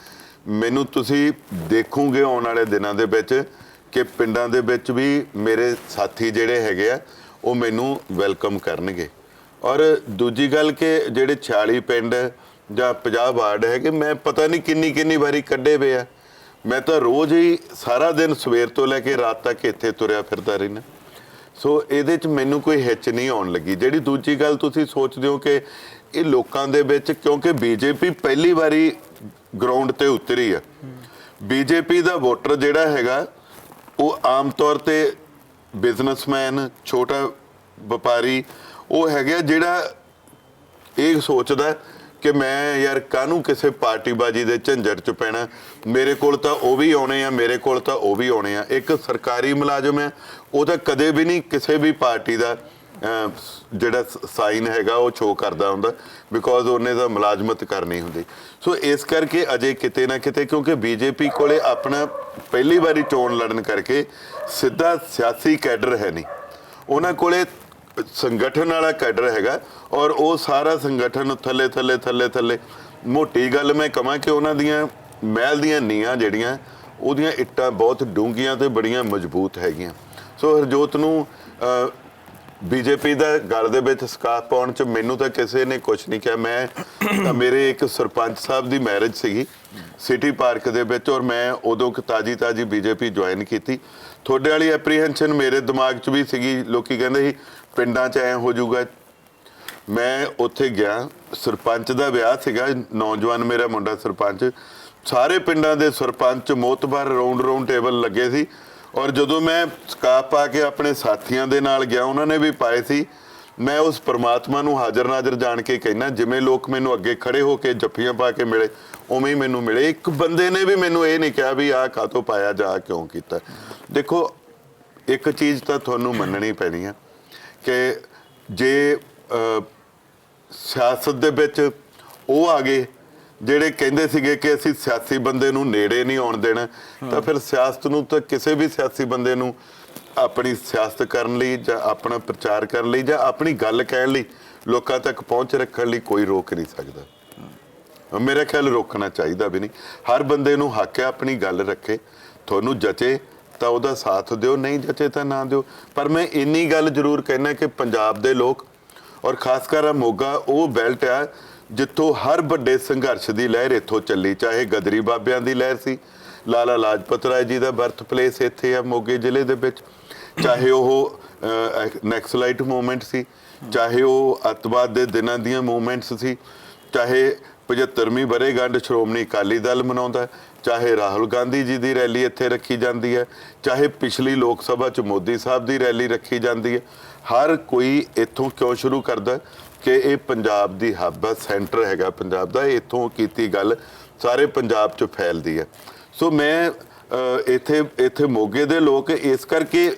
ਮੈਨੂੰ ਤੁਸੀਂ ਦੇਖੋਗੇ ਆਉਣ ਵਾਲੇ ਦਿਨਾਂ ਦੇ ਵਿੱਚ ਕਿ ਪਿੰਡਾਂ ਦੇ ਵਿੱਚ ਵੀ ਮੇਰੇ ਸਾਥੀ ਜਿਹੜੇ ਹੈਗੇ ਆ ਉਹ ਮੈਨੂੰ ਵੈਲਕਮ ਕਰਨਗੇ। ਔਰ ਦੂਜੀ ਗੱਲ ਕਿ ਜਿਹੜੇ 46 ਪਿੰਡ ਜਾਂ 50 ਵਾਰਡ ਹੈਗੇ, ਮੈਂ ਪਤਾ ਨਹੀਂ ਕਿੰਨੀ ਵਾਰੀ ਕੱਢੇ ਪਏ ਆ। ਮੈਂ ਤਾਂ ਰੋਜ਼ ਹੀ ਸਾਰਾ ਦਿਨ ਸਵੇਰ ਤੋਂ ਲੈ ਕੇ ਰਾਤ ਤੱਕ ਇੱਥੇ ਤੁਰਿਆ ਫਿਰਦਾ ਰਹਿਣਾ। ਸੋ ਇਹਦੇ 'ਚ ਮੈਨੂੰ ਕੋਈ ਹਿੱਚ ਨਹੀਂ ਆਉਣ ਲੱਗੀ। ਜਿਹੜੀ ਦੂਜੀ ਗੱਲ ਤੁਸੀਂ ਸੋਚਦੇ ਹੋ ਕਿ ਇਹ ਲੋਕਾਂ ਦੇ ਵਿੱਚ, ਕਿਉਂਕਿ ਬੀਜੇਪੀ ਪਹਿਲੀ ਵਾਰੀ ਗਰਾਊਂਡ ਤੇ ਉਤਰੀ ਆ, ਬੀਜੇਪੀ ਦਾ ਵੋਟਰ ਜਿਹੜਾ ਹੈਗਾ ਉਹ ਆਮ ਤੌਰ ਤੇ ਬਿਜ਼ਨਸਮੈਨ, ਛੋਟਾ ਵਪਾਰੀ ਉਹ ਹੈਗਾ ਜਿਹੜਾ ਇਹ ਸੋਚਦਾ ਕਿ ਮੈਂ ਯਾਰ ਕਾਹਨੂੰ ਕਿਸੇ ਪਾਰਟੀਬਾਜੀ ਦੇ ਝੰਜਟ 'ਚ ਪੈਣਾ, ਮੇਰੇ ਕੋਲ ਤਾਂ ਉਹ ਵੀ ਆਉਣੇ ਆ, ਮੇਰੇ ਕੋਲ ਤਾਂ ਉਹ ਵੀ ਆਉਣੇ ਆ। ਇੱਕ ਸਰਕਾਰੀ ਮੁਲਾਜ਼ਮ ਹੈ, ਉਹ ਤਾਂ ਕਦੇ ਵੀ ਨਹੀਂ ਕਿਸੇ ਵੀ ਪਾਰਟੀ ਦਾ ਜਿਹੜਾ ਸਾਈਨ ਹੈਗਾ ਉਹ ਸ਼ੋਅ ਕਰਦਾ ਹੁੰਦਾ, ਬਿਕੋਜ਼ ਉਹਨੇ ਤਾਂ ਮੁਲਾਜ਼ਮਤ ਕਰਨੀ ਹੁੰਦੀ। ਸੋ ਇਸ ਕਰਕੇ ਅਜੇ ਕਿਤੇ ਨਾ ਕਿਤੇ, ਕਿਉਂਕਿ ਬੀਜੇਪੀ ਕੋਲੇ ਆਪਣਾ ਪਹਿਲੀ ਵਾਰੀ ਚੋਣ ਲੜਨ ਕਰਕੇ ਸਿੱਧਾ ਸਿਆਸੀ ਕੈਡਰ ਹੈ ਨਹੀਂ, ਉਹਨਾਂ ਕੋਲੇ ਸੰਗਠਨ ਵਾਲਾ ਕੈਡਰ ਹੈਗਾ ਔਰ ਉਹ ਸਾਰਾ ਸੰਗਠਨ ਥੱਲੇ ਮੋਟੀ ਗੱਲ ਮੈਂ ਕਹਾਂ ਕਿ ਉਹਨਾਂ ਦੀਆਂ ਮਹਿਲ ਦੀਆਂ ਨੀਆਂ ਜਿਹੜੀਆਂ ਉਹਦੀਆਂ ਇੱਟਾਂ ਬਹੁਤ ਡੂੰਘੀਆਂ ਤੇ ਬੜੀਆਂ ਮਜ਼ਬੂਤ ਹੈਗੀਆਂ। ਸੋ ਹਰਜੋਤ ਨੂੰ ਬੀਜੇਪੀ ਦਾ ਗਲ ਦੇ ਵਿੱਚ ਸਕਾਫ ਪਾਉਣ 'ਚ ਮੈਨੂੰ ਤਾਂ ਕਿਸੇ ਨੇ ਕੁਝ ਨਹੀਂ ਕਿਹਾ। ਮੈਂ ਮੇਰੇ ਇੱਕ ਸਰਪੰਚ ਸਾਹਿਬ ਦੀ ਮੈਰਿਜ ਸੀਗੀ ਸਿਟੀ ਪਾਰਕ ਦੇ ਵਿੱਚ ਔਰ ਮੈਂ ਉਦੋਂ ਤਾਜੀ ਬੀਜੇਪੀ ਜੁਆਇਨ ਕੀਤੀ। ਤੁਹਾਡੇ ਵਾਲੀ ਐਪਰੀਹੈਂਸ਼ਨ ਮੇਰੇ ਦਿਮਾਗ 'ਚ ਵੀ ਸੀਗੀ, ਲੋਕੀ ਕਹਿੰਦੇ ਸੀ ਪਿੰਡਾਂ 'ਚ ਐਂ ਹੋ ਜਾਊਗਾ। ਮੈਂ ਉੱਥੇ ਗਿਆ, ਸਰਪੰਚ ਦਾ ਵਿਆਹ ਸੀਗਾ, ਨੌਜਵਾਨ ਮੇਰਾ ਮੁੰਡਾ ਸਰਪੰਚ, ਸਾਰੇ ਪਿੰਡਾਂ ਦੇ ਸਰਪੰਚ ਮੋਤਬਰ ਰਾਉਂਡ ਟੇਬਲ ਲੱਗੇ ਸੀ। ਔਰ ਜਦੋਂ ਮੈਂ ਸਕਾਪ ਪਾ ਕੇ ਆਪਣੇ ਸਾਥੀਆਂ ਦੇ ਨਾਲ ਗਿਆ, ਉਹਨਾਂ ਨੇ ਵੀ ਪਾਏ ਸੀ। ਮੈਂ ਉਸ ਪਰਮਾਤਮਾ ਨੂੰ ਹਾਜ਼ਰ ਨਾਜ਼ਰ ਜਾਣ ਕੇ ਕਹਿਣਾ, ਜਿਵੇਂ ਲੋਕ ਮੈਨੂੰ ਅੱਗੇ ਖੜੇ ਹੋ ਕੇ ਜੱਫੀਆਂ ਪਾ ਕੇ ਮਿਲੇ ਉਵੇਂ ਹੀ ਮੈਨੂੰ ਮਿਲੇ। ਇੱਕ ਬੰਦੇ ਨੇ ਵੀ ਮੈਨੂੰ ਇਹ ਨਹੀਂ ਕਿਹਾ ਵੀ ਆਹ ਕਾਹਤੋਂ ਪਾਇਆ, ਜਾ ਕਿਉਂ ਕੀਤਾ। ਦੇਖੋ ਇੱਕ ਚੀਜ਼ ਤਾਂ ਤੁਹਾਨੂੰ ਮੰਨਣੀ ਪੈਣੀ ਆ ਕਿ ਜੇ ਸਿਆਸਤ ਦੇ ਵਿੱਚ ਉਹ ਆ ਗਏ ਜਿਹੜੇ ਕਹਿੰਦੇ ਸੀਗੇ ਕਿ ਅਸੀਂ ਸਿਆਸੀ ਬੰਦੇ ਨੂੰ ਨੇੜੇ ਨਹੀਂ ਆਉਣ ਦੇਣਾ, ਤਾਂ ਫਿਰ ਸਿਆਸਤ ਨੂੰ ਤਾਂ ਕਿਸੇ ਵੀ ਸਿਆਸੀ ਬੰਦੇ ਨੂੰ ਆਪਣੀ ਸਿਆਸਤ ਕਰਨ ਲਈ ਜਾਂ ਆਪਣਾ ਪ੍ਰਚਾਰ ਕਰਨ ਲਈ ਜਾਂ ਆਪਣੀ ਗੱਲ ਕਹਿਣ ਲਈ, ਲੋਕਾਂ ਤੱਕ ਪਹੁੰਚ ਰੱਖਣ ਲਈ ਕੋਈ ਰੋਕ ਨਹੀਂ ਸਕਦਾ। ਮੇਰਾ ਖਿਆਲ ਰੋਕਣਾ ਚਾਹੀਦਾ ਵੀ ਨਹੀਂ। ਹਰ ਬੰਦੇ ਨੂੰ ਹੱਕ ਹੈ ਆਪਣੀ ਗੱਲ ਰੱਖੇ, ਤੁਹਾਨੂੰ ਜਚੇ ਤਾਂ ਉਹਦਾ ਸਾਥ ਦਿਓ, ਨਹੀਂ ਜਚੇ ਤਾਂ ਨਾ ਦਿਓ। ਪਰ ਮੈਂ ਇੰਨੀ ਗੱਲ ਜ਼ਰੂਰ ਕਹਿਣਾ ਕਿ ਪੰਜਾਬ ਦੇ ਲੋਕ ਔਰ ਖਾਸ ਕਰ ਮੋਗਾ ਉਹ ਬੈਲਟ ਆ ਜਿੱਥੋਂ ਹਰ ਵੱਡੇ ਸੰਘਰਸ਼ ਦੀ ਲਹਿਰ ਇੱਥੋਂ ਚੱਲੀ, ਚਾਹੇ ਗਦਰੀ ਬਾਬਿਆਂ ਦੀ ਲਹਿਰ ਸੀ, ਲਾਲਾ ਲਾਜਪਤ ਰਾਏ ਜੀ ਦਾ ਬਰਥ ਪਲੇਸ ਇੱਥੇ ਆ ਮੋਗੇ ਜ਼ਿਲ੍ਹੇ ਦੇ ਵਿੱਚ, ਚਾਹੇ ਉਹ ਨੈਕਸਲਾਈਟ ਮੂਵਮੈਂਟ ਸੀ, ਚਾਹੇ ਉਹ ਅੱਤਵਾਦ ਦੇ ਦਿਨਾਂ ਦੀਆਂ ਮੂਵਮੈਂਟਸ ਸੀ, ਚਾਹੇ 75ਵੀਂ ਵਰ੍ਹੇਗੰਢ ਸ਼੍ਰੋਮਣੀ ਅਕਾਲੀ ਦਲ ਮਨਾਉਂਦਾ, ਚਾਹੇ ਰਾਹੁਲ ਗਾਂਧੀ ਜੀ ਦੀ ਰੈਲੀ ਇੱਥੇ ਰੱਖੀ ਜਾਂਦੀ ਹੈ, ਚਾਹੇ ਪਿਛਲੀ ਲੋਕ ਸਭਾ 'ਚ ਮੋਦੀ ਸਾਹਿਬ ਦੀ ਰੈਲੀ ਰੱਖੀ ਜਾਂਦੀ ਹੈ। ਹਰ ਕੋਈ ਇੱਥੋਂ ਕਿਉਂ ਸ਼ੁਰੂ ਕਰਦਾ ਕਿ ਇਹ ਪੰਜਾਬ ਦੀ ਹੱਬ ਹੈ, ਸੈਂਟਰ ਹੈਗਾ ਪੰਜਾਬ ਦਾ, ਇੱਥੋਂ ਕੀਤੀ ਗੱਲ ਸਾਰੇ ਪੰਜਾਬ 'ਚ ਫੈਲਦੀ ਹੈ। ਸੋ ਮੈਂ ਇੱਥੇ ਮੋਗੇ ਦੇ ਲੋਕ ਇਸ ਕਰਕੇ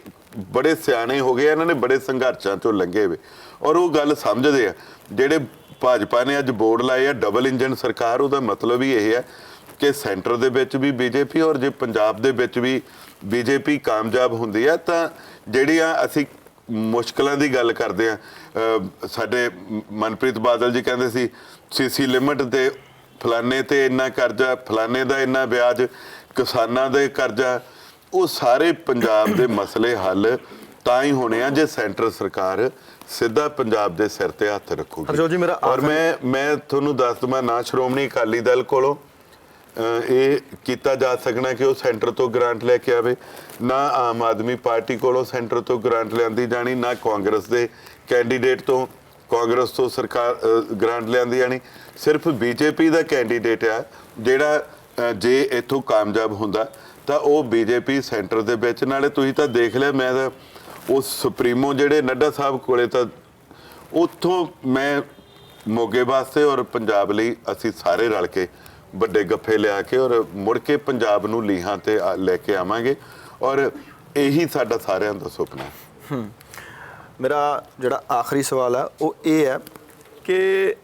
ਬੜੇ ਸਿਆਣੇ ਹੋ ਗਏ, ਇਹਨਾਂ ਨੇ ਬੜੇ ਸੰਘਰਸ਼ਾਂ 'ਚੋਂ ਲੰਘੇ ਵੇ ਔਰ ਉਹ ਗੱਲ ਸਮਝਦੇ ਆ। ਜਿਹੜੇ ਭਾਜਪਾ ਨੇ ਅੱਜ ਬੋਰਡ ਲਾਏ ਆ ਡਬਲ ਇੰਜਨ ਸਰਕਾਰ, ਉਹਦਾ ਮਤਲਬ ਹੀ ਇਹ ਹੈ ਕਿ ਸੈਂਟਰ ਦੇ ਵਿੱਚ ਵੀ ਬੀਜੇਪੀ ਔਰ ਜੇ ਪੰਜਾਬ ਦੇ ਵਿੱਚ ਵੀ ਬੀਜੇਪੀ ਕਾਮਯਾਬ ਹੁੰਦੀ ਹੈ ਤਾਂ ਜਿਹੜੀਆਂ ਅਸੀਂ ਮੁਸ਼ਕਲਾਂ ਦੀ ਗੱਲ ਕਰਦੇ ਆ, ਸਾਡੇ ਮਨਪ੍ਰੀਤ ਬਾਦਲ ਜੀ ਕਹਿੰਦੇ ਸੀ ਸੀਸੀ ਲਿਮਟ ਤੇ ਫਲਾਨੇ ਤੇ ਇੰਨਾ ਕਰਜ਼ਾ, ਫਲਾਨੇ ਦਾ ਇੰਨਾ ਵਿਆਜ, ਕਿਸਾਨਾਂ ਦੇ ਕਰਜ਼ਾ, ਉਹ ਸਾਰੇ ਪੰਜਾਬ ਦੇ ਮਸਲੇ ਹੱਲ ਤਾਂ ਹੀ ਹੋਣੇ ਆ ਜੇ ਸੈਂਟਰ ਸਰਕਾਰ ਸਿੱਧਾ ਪੰਜਾਬ ਦੇ ਸਿਰ ਤੇ ਹੱਥ ਰੱਖੂਗੀ। ਹਰਜੋਤ ਜੀ ਮੇਰਾ ਔਰ ਮੈਂ ਤੁਹਾਨੂੰ ਦੱਸ ਦਵਾਂ, ਨਾ ਸ਼੍ਰੋਮਣੀ ਅਕਾਲੀ ਦਲ ਕੋਲੋਂ ਇਹ ਕੀਤਾ ਜਾ ਸਕਣਾ ਕਿ ਉਹ ਸੈਂਟਰ ਤੋਂ ਗ੍ਰਾਂਟ ਲੈ ਕੇ ਆਵੇ, ਨਾ ਆਮ ਆਦਮੀ ਪਾਰਟੀ ਕੋਲੋਂ ਸੈਂਟਰ ਤੋਂ ਗ੍ਰਾਂਟ ਲਿਆਂਦੀ ਜਾਣੀ, ਨਾ ਕਾਂਗਰਸ ਦੇ ਕੈਂਡੀਡੇਟ ਤੋਂ, ਕਾਂਗਰਸ ਤੋਂ ਸਰਕਾਰ ਗ੍ਰਾਂਟ ਲਿਆਂਦੀ ਜਾਣੀ। ਸਿਰਫ ਬੀਜੇਪੀ ਦਾ ਕੈਂਡੀਡੇਟ ਆ ਜਿਹੜਾ ਜੇ ਇੱਥੋਂ ਕਾਮਯਾਬ ਹੁੰਦਾ ਤਾਂ ਉਹ ਬੀਜੇਪੀ ਸੈਂਟਰ ਦੇ ਵਿੱਚ, ਨਾਲੇ ਤੁਸੀਂ ਤਾਂ ਦੇਖ ਲਿਆ, ਮੈਂ ਤਾਂ ਉਹ ਸੁਪਰੀਮੋ ਜਿਹੜੇ ਨੱਡਾ ਸਾਹਿਬ ਕੋਲੇ ਤਾਂ ਉੱਥੋਂ ਮੈਂ ਮੋਗੇ ਵਾਸਤੇ ਔਰ ਪੰਜਾਬ ਲਈ ਅਸੀਂ ਸਾਰੇ ਰਲ ਕੇ ਵੱਡੇ ਗੱਫੇ ਲਿਆ ਕੇ ਔਰ ਮੁੜ ਕੇ ਪੰਜਾਬ ਨੂੰ ਲੀਹਾਂ ਤੇ ਲੈ ਕੇ ਆਵਾਂਗੇ ਔਰ ਇਹੀ ਸਾਡਾ ਸਾਰਿਆਂ ਦਾ ਸੁਪਨਾ ਹੈ। ਮੇਰਾ ਜਿਹੜਾ ਆਖਰੀ ਸਵਾਲ ਹੈ ਉਹ ਇਹ ਹੈ ਕਿ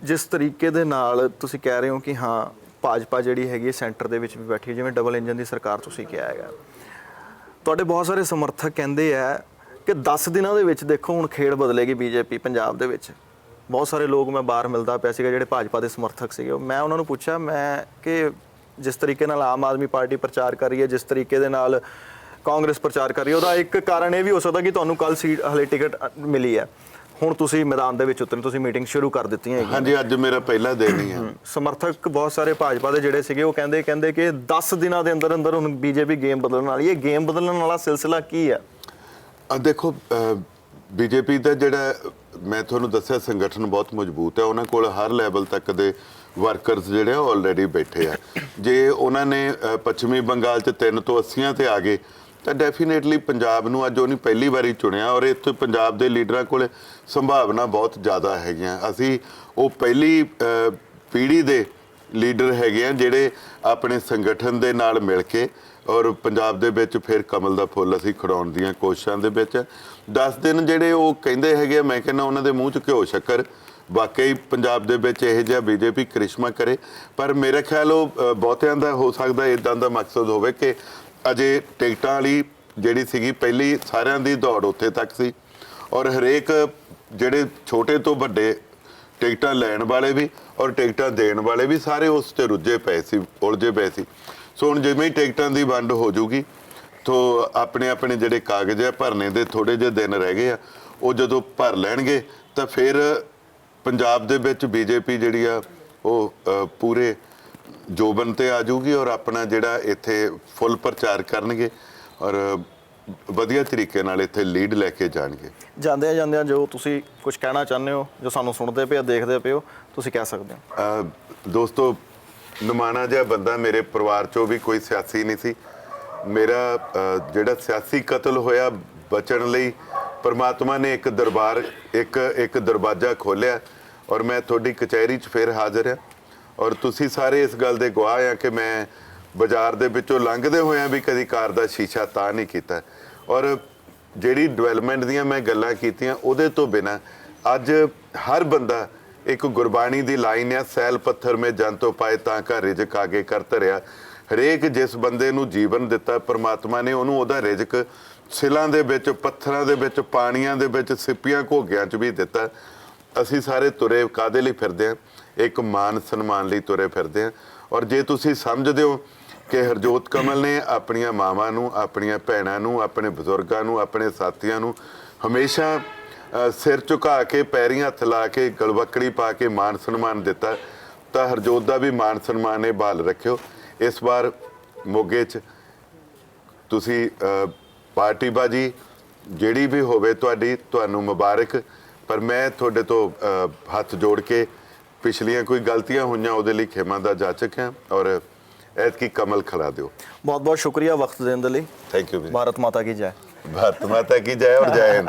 ਜਿਸ ਤਰੀਕੇ ਦੇ ਨਾਲ ਤੁਸੀਂ ਕਹਿ ਰਹੇ ਹੋ ਕਿ ਹਾਂ ਭਾਜਪਾ ਜਿਹੜੀ ਹੈਗੀ ਸੈਂਟਰ ਦੇ ਵਿੱਚ ਵੀ ਬੈਠੀ ਹੈ, ਜਿਵੇਂ ਡਬਲ ਇੰਜਨ ਦੀ ਸਰਕਾਰ ਤੁਸੀਂ ਕਿਹਾ ਹੈਗਾ, ਤੁਹਾਡੇ ਬਹੁਤ ਸਾਰੇ ਸਮਰਥਕ ਕਹਿੰਦੇ ਆ ਕਿ 10 ਦਿਨਾਂ ਦੇ ਵਿੱਚ ਦੇਖੋ ਹੁਣ ਖੇਡ ਬਦਲੇਗੀ ਬੀਜੇਪੀ ਪੰਜਾਬ ਦੇ ਵਿੱਚ। ਬਹੁਤ ਸਾਰੇ ਲੋਕ ਮੈਂ ਬਾਹਰ ਮਿਲਦਾ ਪਿਆ ਸੀਗਾ ਜਿਹੜੇ ਭਾਜਪਾ ਦੇ ਸਮਰਥਕ ਸੀਗੇ, ਮੈਂ ਉਹਨਾਂ ਨੂੰ ਪੁੱਛਿਆ ਮੈਂ ਕਿ ਜਿਸ ਤਰੀਕੇ ਨਾਲ ਆਮ ਆਦਮੀ ਪਾਰਟੀ ਪ੍ਰਚਾਰ ਕਰ ਰਹੀ ਹੈ, ਜਿਸ ਤਰੀਕੇ ਦੇ ਨਾਲ ਕਾਂਗਰਸ ਪ੍ਰਚਾਰ ਕਰ ਰਹੀ ਹੈ, ਉਹਦਾ ਇੱਕ ਕਾਰਨ ਇਹ ਵੀ ਹੋ ਸਕਦਾ ਕਿ ਤੁਹਾਨੂੰ ਕੱਲ ਸੀਟ ਹਲੇ ਟਿਕਟ ਮਿਲੀ ਹੈ, ਹੁਣ ਤੁਸੀਂ ਮੈਦਾਨ ਦੇ ਵਿੱਚ ਉਤਰੇ, ਤੁਸੀਂ ਮੀਟਿੰਗ ਸ਼ੁਰੂ ਕਰ ਦਿੱਤੀਆਂ ਹੈਗੀਆਂ। ਹਾਂਜੀ, ਅੱਜ ਮੇਰਾ ਪਹਿਲਾ ਦਿਨ ਹੀ ਹੈ। ਸਮਰਥਕ ਬਹੁਤ ਸਾਰੇ ਭਾਜਪਾ ਦੇ ਜਿਹੜੇ ਸੀਗੇ ਉਹ ਕਹਿੰਦੇ ਕਿ 10 ਦਿਨਾਂ ਦੇ ਅੰਦਰ ਅੰਦਰ ਹੁਣ ਬੀਜੇਪੀ ਗੇਮ ਬਦਲਣ ਵਾਲੀ ਹੈ। ਗੇਮ ਬਦਲਣ ਵਾਲਾ ਸਿਲਸਿਲਾ ਕੀ ਹੈ? ਦੇਖੋ, ਬੀਜੇਪੀ ਦਾ ਜਿਹੜਾ ਮੈਂ ਤੁਹਾਨੂੰ ਦੱਸਿਆ ਸੰਗਠਨ ਬਹੁਤ ਮਜ਼ਬੂਤ ਹੈ, ਉਹਨਾਂ ਕੋਲ ਹਰ ਲੈਵਲ ਤੱਕ ਦੇ ਵਰਕਰਸ ਜਿਹੜੇ ਆਲਰੇਡੀ ਬੈਠੇ ਆ। ਜੇ ਉਹਨਾਂ ਨੇ ਪੱਛਮੀ ਬੰਗਾਲ 'ਚ 3 ਤੋਂ 80 ਤੇ ਆ ਗਏ ਤਾਂ ਡੈਫੀਨੇਟਲੀ ਪੰਜਾਬ ਨੂੰ ਅੱਜ ਉਹਨੇ ਪਹਿਲੀ ਵਾਰੀ ਚੁਣਿਆ ਔਰ ਇੱਥੇ ਪੰਜਾਬ ਦੇ ਲੀਡਰਾਂ ਕੋਲ ਸੰਭਾਵਨਾ ਬਹੁਤ ਜ਼ਿਆਦਾ ਹੈਗੀਆਂ। ਅਸੀਂ ਉਹ ਪਹਿਲੀ ਪੀੜ੍ਹੀ ਦੇ ਲੀਡਰ ਹੈਗੇ ਆ ਜਿਹੜੇ ਆਪਣੇ ਸੰਗਠਨ ਦੇ ਨਾਲ ਮਿਲ ਕੇ ਔਰ ਪੰਜਾਬ ਦੇ ਵਿੱਚ ਫਿਰ ਕਮਲ ਦਾ ਫੁੱਲ ਅਸੀਂ ਖਿਡਾਉਣ ਦੀਆਂ ਕੋਸ਼ਿਸ਼ਾਂ ਦੇ ਵਿੱਚ 10 ਦਿਨ ਜਿਹੜੇ ਉਹ ਕਹਿੰਦੇ ਹੈਗੇ, ਮੈਂ ਕਹਿੰਦਾ ਉਹਨਾਂ ਦੇ ਮੂੰਹ 'ਚ ਘਿਓ ਸ਼ੱਕਰ, ਵਾਕਈ ਪੰਜਾਬ ਦੇ ਵਿੱਚ ਇਹੋ ਜਿਹਾ ਬੀਜੇਪੀ ਕਰਿਸ਼ਮਾ ਕਰੇ। ਪਰ ਮੇਰਾ ਖਿਆਲ ਉਹ ਬਹੁਤਿਆਂ ਦਾ ਹੋ ਸਕਦਾ ਇੱਦਾਂ ਦਾ ਮਕਸਦ ਹੋਵੇ ਕਿ ਅਜੇ ਟਿਕਟਾਂ ਵਾਲੀ ਜਿਹੜੀ ਸੀਗੀ ਪਹਿਲੀ ਸਾਰਿਆਂ ਦੀ ਦੌੜ ਉੱਥੇ ਤੱਕ ਸੀ ਔਰ ਹਰੇਕ ਜਿਹੜੇ ਛੋਟੇ ਤੋਂ ਵੱਡੇ ਟਿਕਟਾਂ ਲੈਣ ਵਾਲੇ ਵੀ ਔਰ ਟਿਕਟਾਂ ਦੇਣ ਵਾਲੇ ਵੀ ਸਾਰੇ ਉਸ 'ਚ ਰੁੱਝੇ ਪਏ ਸੀ, ਉਲਝੇ ਪਏ ਸੀ। ਸੋ ਹੁਣ ਜਿਵੇਂ ਹੀ ਟਿਕਟਾਂ ਦੀ ਵੰਡ ਹੋ ਜੂਗੀ ਤੋਂ ਆਪਣੇ ਆਪਣੇ ਜਿਹੜੇ ਕਾਗਜ਼ ਆ ਭਰਨੇ ਦੇ ਥੋੜੇ ਜਿਹੇ ਦਿਨ ਰਹਿ ਗਏ ਆ, ਉਹ ਜਦੋਂ ਭਰ ਲੈਣਗੇ ਤਾਂ ਫਿਰ ਪੰਜਾਬ ਦੇ ਵਿੱਚ ਬੀਜੇਪੀ ਜਿਹੜੀ ਆ ਉਹ ਪੂਰੇ ਜੋਬਨ ਤੇ ਆ ਜੂਗੀ ਔਰ ਆਪਣਾ ਜਿਹੜਾ ਇੱਥੇ ਫੁੱਲ ਪ੍ਰਚਾਰ ਕਰਨਗੇ ਔਰ ਵਧੀਆ ਤਰੀਕੇ ਨਾਲ ਇੱਥੇ ਲੀਡ ਲੈ ਕੇ ਜਾਣਗੇ। ਜਾਂਦਿਆਂ ਜੋ ਤੁਸੀਂ ਕੁਝ ਕਹਿਣਾ ਚਾਹੁੰਦੇ ਹੋ, ਜੋ ਸਾਨੂੰ ਸੁਣਦੇ ਪਏ ਦੇਖਦੇ ਪਏ ਹੋ, ਤੁਸੀਂ ਕਹਿ ਸਕਦੇ ਹੋ। ਦੋਸਤੋ, ਨਿਮਾਣਾ ਜਿਹਾ ਬੰਦਾ ਮੇਰੇ ਪਰਿਵਾਰ 'ਚੋਂ ਵੀ ਕੋਈ ਸਿਆਸੀ ਨਹੀਂ ਸੀ। ਮੇਰਾ ਜਿਹੜਾ ਸਿਆਸੀ ਕਤਲ ਹੋਇਆ ਬਚਣ ਲਈ ਪਰਮਾਤਮਾ ਨੇ ਇੱਕ ਦਰਵਾਜ਼ਾ ਖੋਲ੍ਹਿਆ ਔਰ ਮੈਂ ਤੁਹਾਡੀ ਕਚਹਿਰੀ 'ਚ ਫਿਰ ਹਾਜ਼ਰ ਹਾਂ ਔਰ ਤੁਸੀਂ ਸਾਰੇ ਇਸ ਗੱਲ ਦੇ ਗਵਾਹ ਆ ਕਿ ਮੈਂ ਬਾਜ਼ਾਰ ਦੇ ਵਿੱਚੋਂ ਲੰਘਦੇ ਹੋਇਆਂ ਵੀ ਕਦੀ ਕਾਰ ਦਾ ਸ਼ੀਸ਼ਾ ਤਾਂ ਨਹੀਂ ਕੀਤਾ ਔਰ ਜਿਹੜੀ ਡਿਵੈਲਪਮੈਂਟ ਦੀਆਂ ਮੈਂ ਗੱਲਾਂ ਕੀਤੀਆਂ ਉਹਦੇ ਤੋਂ ਬਿਨਾਂ ਅੱਜ ਹਰ ਬੰਦਾ ਇੱਕ ਗੁਰਬਾਣੀ ਦੀ ਲਾਈਨ ਆ, ਸੈਲ ਪੱਥਰ ਮੇ ਜਨ ਤੋਂ ਪਾਏ ਤਾਂ ਘਰ ਰਿਜਕ ਆਗੇ ਕਰ ਧਰਿਆ, ਹਰੇਕ ਜਿਸ ਬੰਦੇ ਨੂੰ ਜੀਵਨ ਦਿੱਤਾ ਪ੍ਰਮਾਤਮਾ ਨੇ, ਉਹਨੂੰ ਉਹਦਾ ਰਿਜ਼ਕ ਸਿਲਾਂ ਦੇ ਵਿੱਚ, ਪੱਥਰਾਂ ਦੇ ਵਿੱਚ, ਪਾਣੀਆਂ ਦੇ ਵਿੱਚ, ਸਿੱਪੀਆਂ ਘੋਗਿਆਂ 'ਚ ਵੀ ਦਿੱਤਾ। ਅਸੀਂ ਸਾਰੇ ਤੁਰੇ ਕਾਹਦੇ ਲਈ ਫਿਰਦੇ ਹਾਂ? ਇੱਕ ਮਾਨ ਸਨਮਾਨ ਲਈ ਤੁਰੇ ਫਿਰਦੇ ਹਾਂ। ਔਰ ਜੇ ਤੁਸੀਂ ਸਮਝਦੇ ਹੋ ਕਿ ਹਰਜੋਤ ਕਮਲ ਨੇ ਆਪਣੀਆਂ ਮਾਵਾਂ ਨੂੰ, ਆਪਣੀਆਂ ਭੈਣਾਂ ਨੂੰ, ਆਪਣੇ ਬਜ਼ੁਰਗਾਂ ਨੂੰ, ਆਪਣੇ ਸਾਥੀਆਂ ਨੂੰ ਹਮੇਸ਼ਾ ਸਿਰ ਝੁਕਾ ਕੇ, ਪੈਰੀਂ ਹੱਥ ਲਾ ਕੇ, ਗਲਵੱਕੜੀ ਪਾ ਕੇ ਮਾਨ ਸਨਮਾਨ ਦਿੱਤਾ, ਤਾਂ ਹਰਜੋਤ ਦਾ ਵੀ ਮਾਨ ਸਨਮਾਨ ਇਹ ਬਹਾਲ ਰੱਖਿਓ। ਇਸ ਵਾਰ ਮੋਗੇ 'ਚ ਤੁਸੀਂ ਪਾਰਟੀਬਾਜੀ ਜਿਹੜੀ ਵੀ ਹੋਵੇ ਤੁਹਾਡੀ, ਤੁਹਾਨੂੰ ਮੁਬਾਰਕ। ਪਰ ਮੈਂ ਤੁਹਾਡੇ ਤੋਂ ਹੱਥ ਜੋੜ ਕੇ ਪਿਛਲੀਆਂ ਕੋਈ ਗਲਤੀਆਂ ਹੋਈਆਂ ਉਹਦੇ ਲਈ ਖਿਮਾ ਦਾ ਜਾਚਕ ਹਾਂ, ਔਰ ਐਤਕੀ ਕਮਲ ਖਿਲਾ ਦਿਓ। ਬਹੁਤ ਬਹੁਤ ਸ਼ੁਕਰੀਆ ਵਕਤ ਦੇਣ ਦੇ ਲਈ। Thank you. ਭਾਰਤ ਮਾਤਾ ਕੀ ਜੈ। भारत माता की जय और जय हिंद।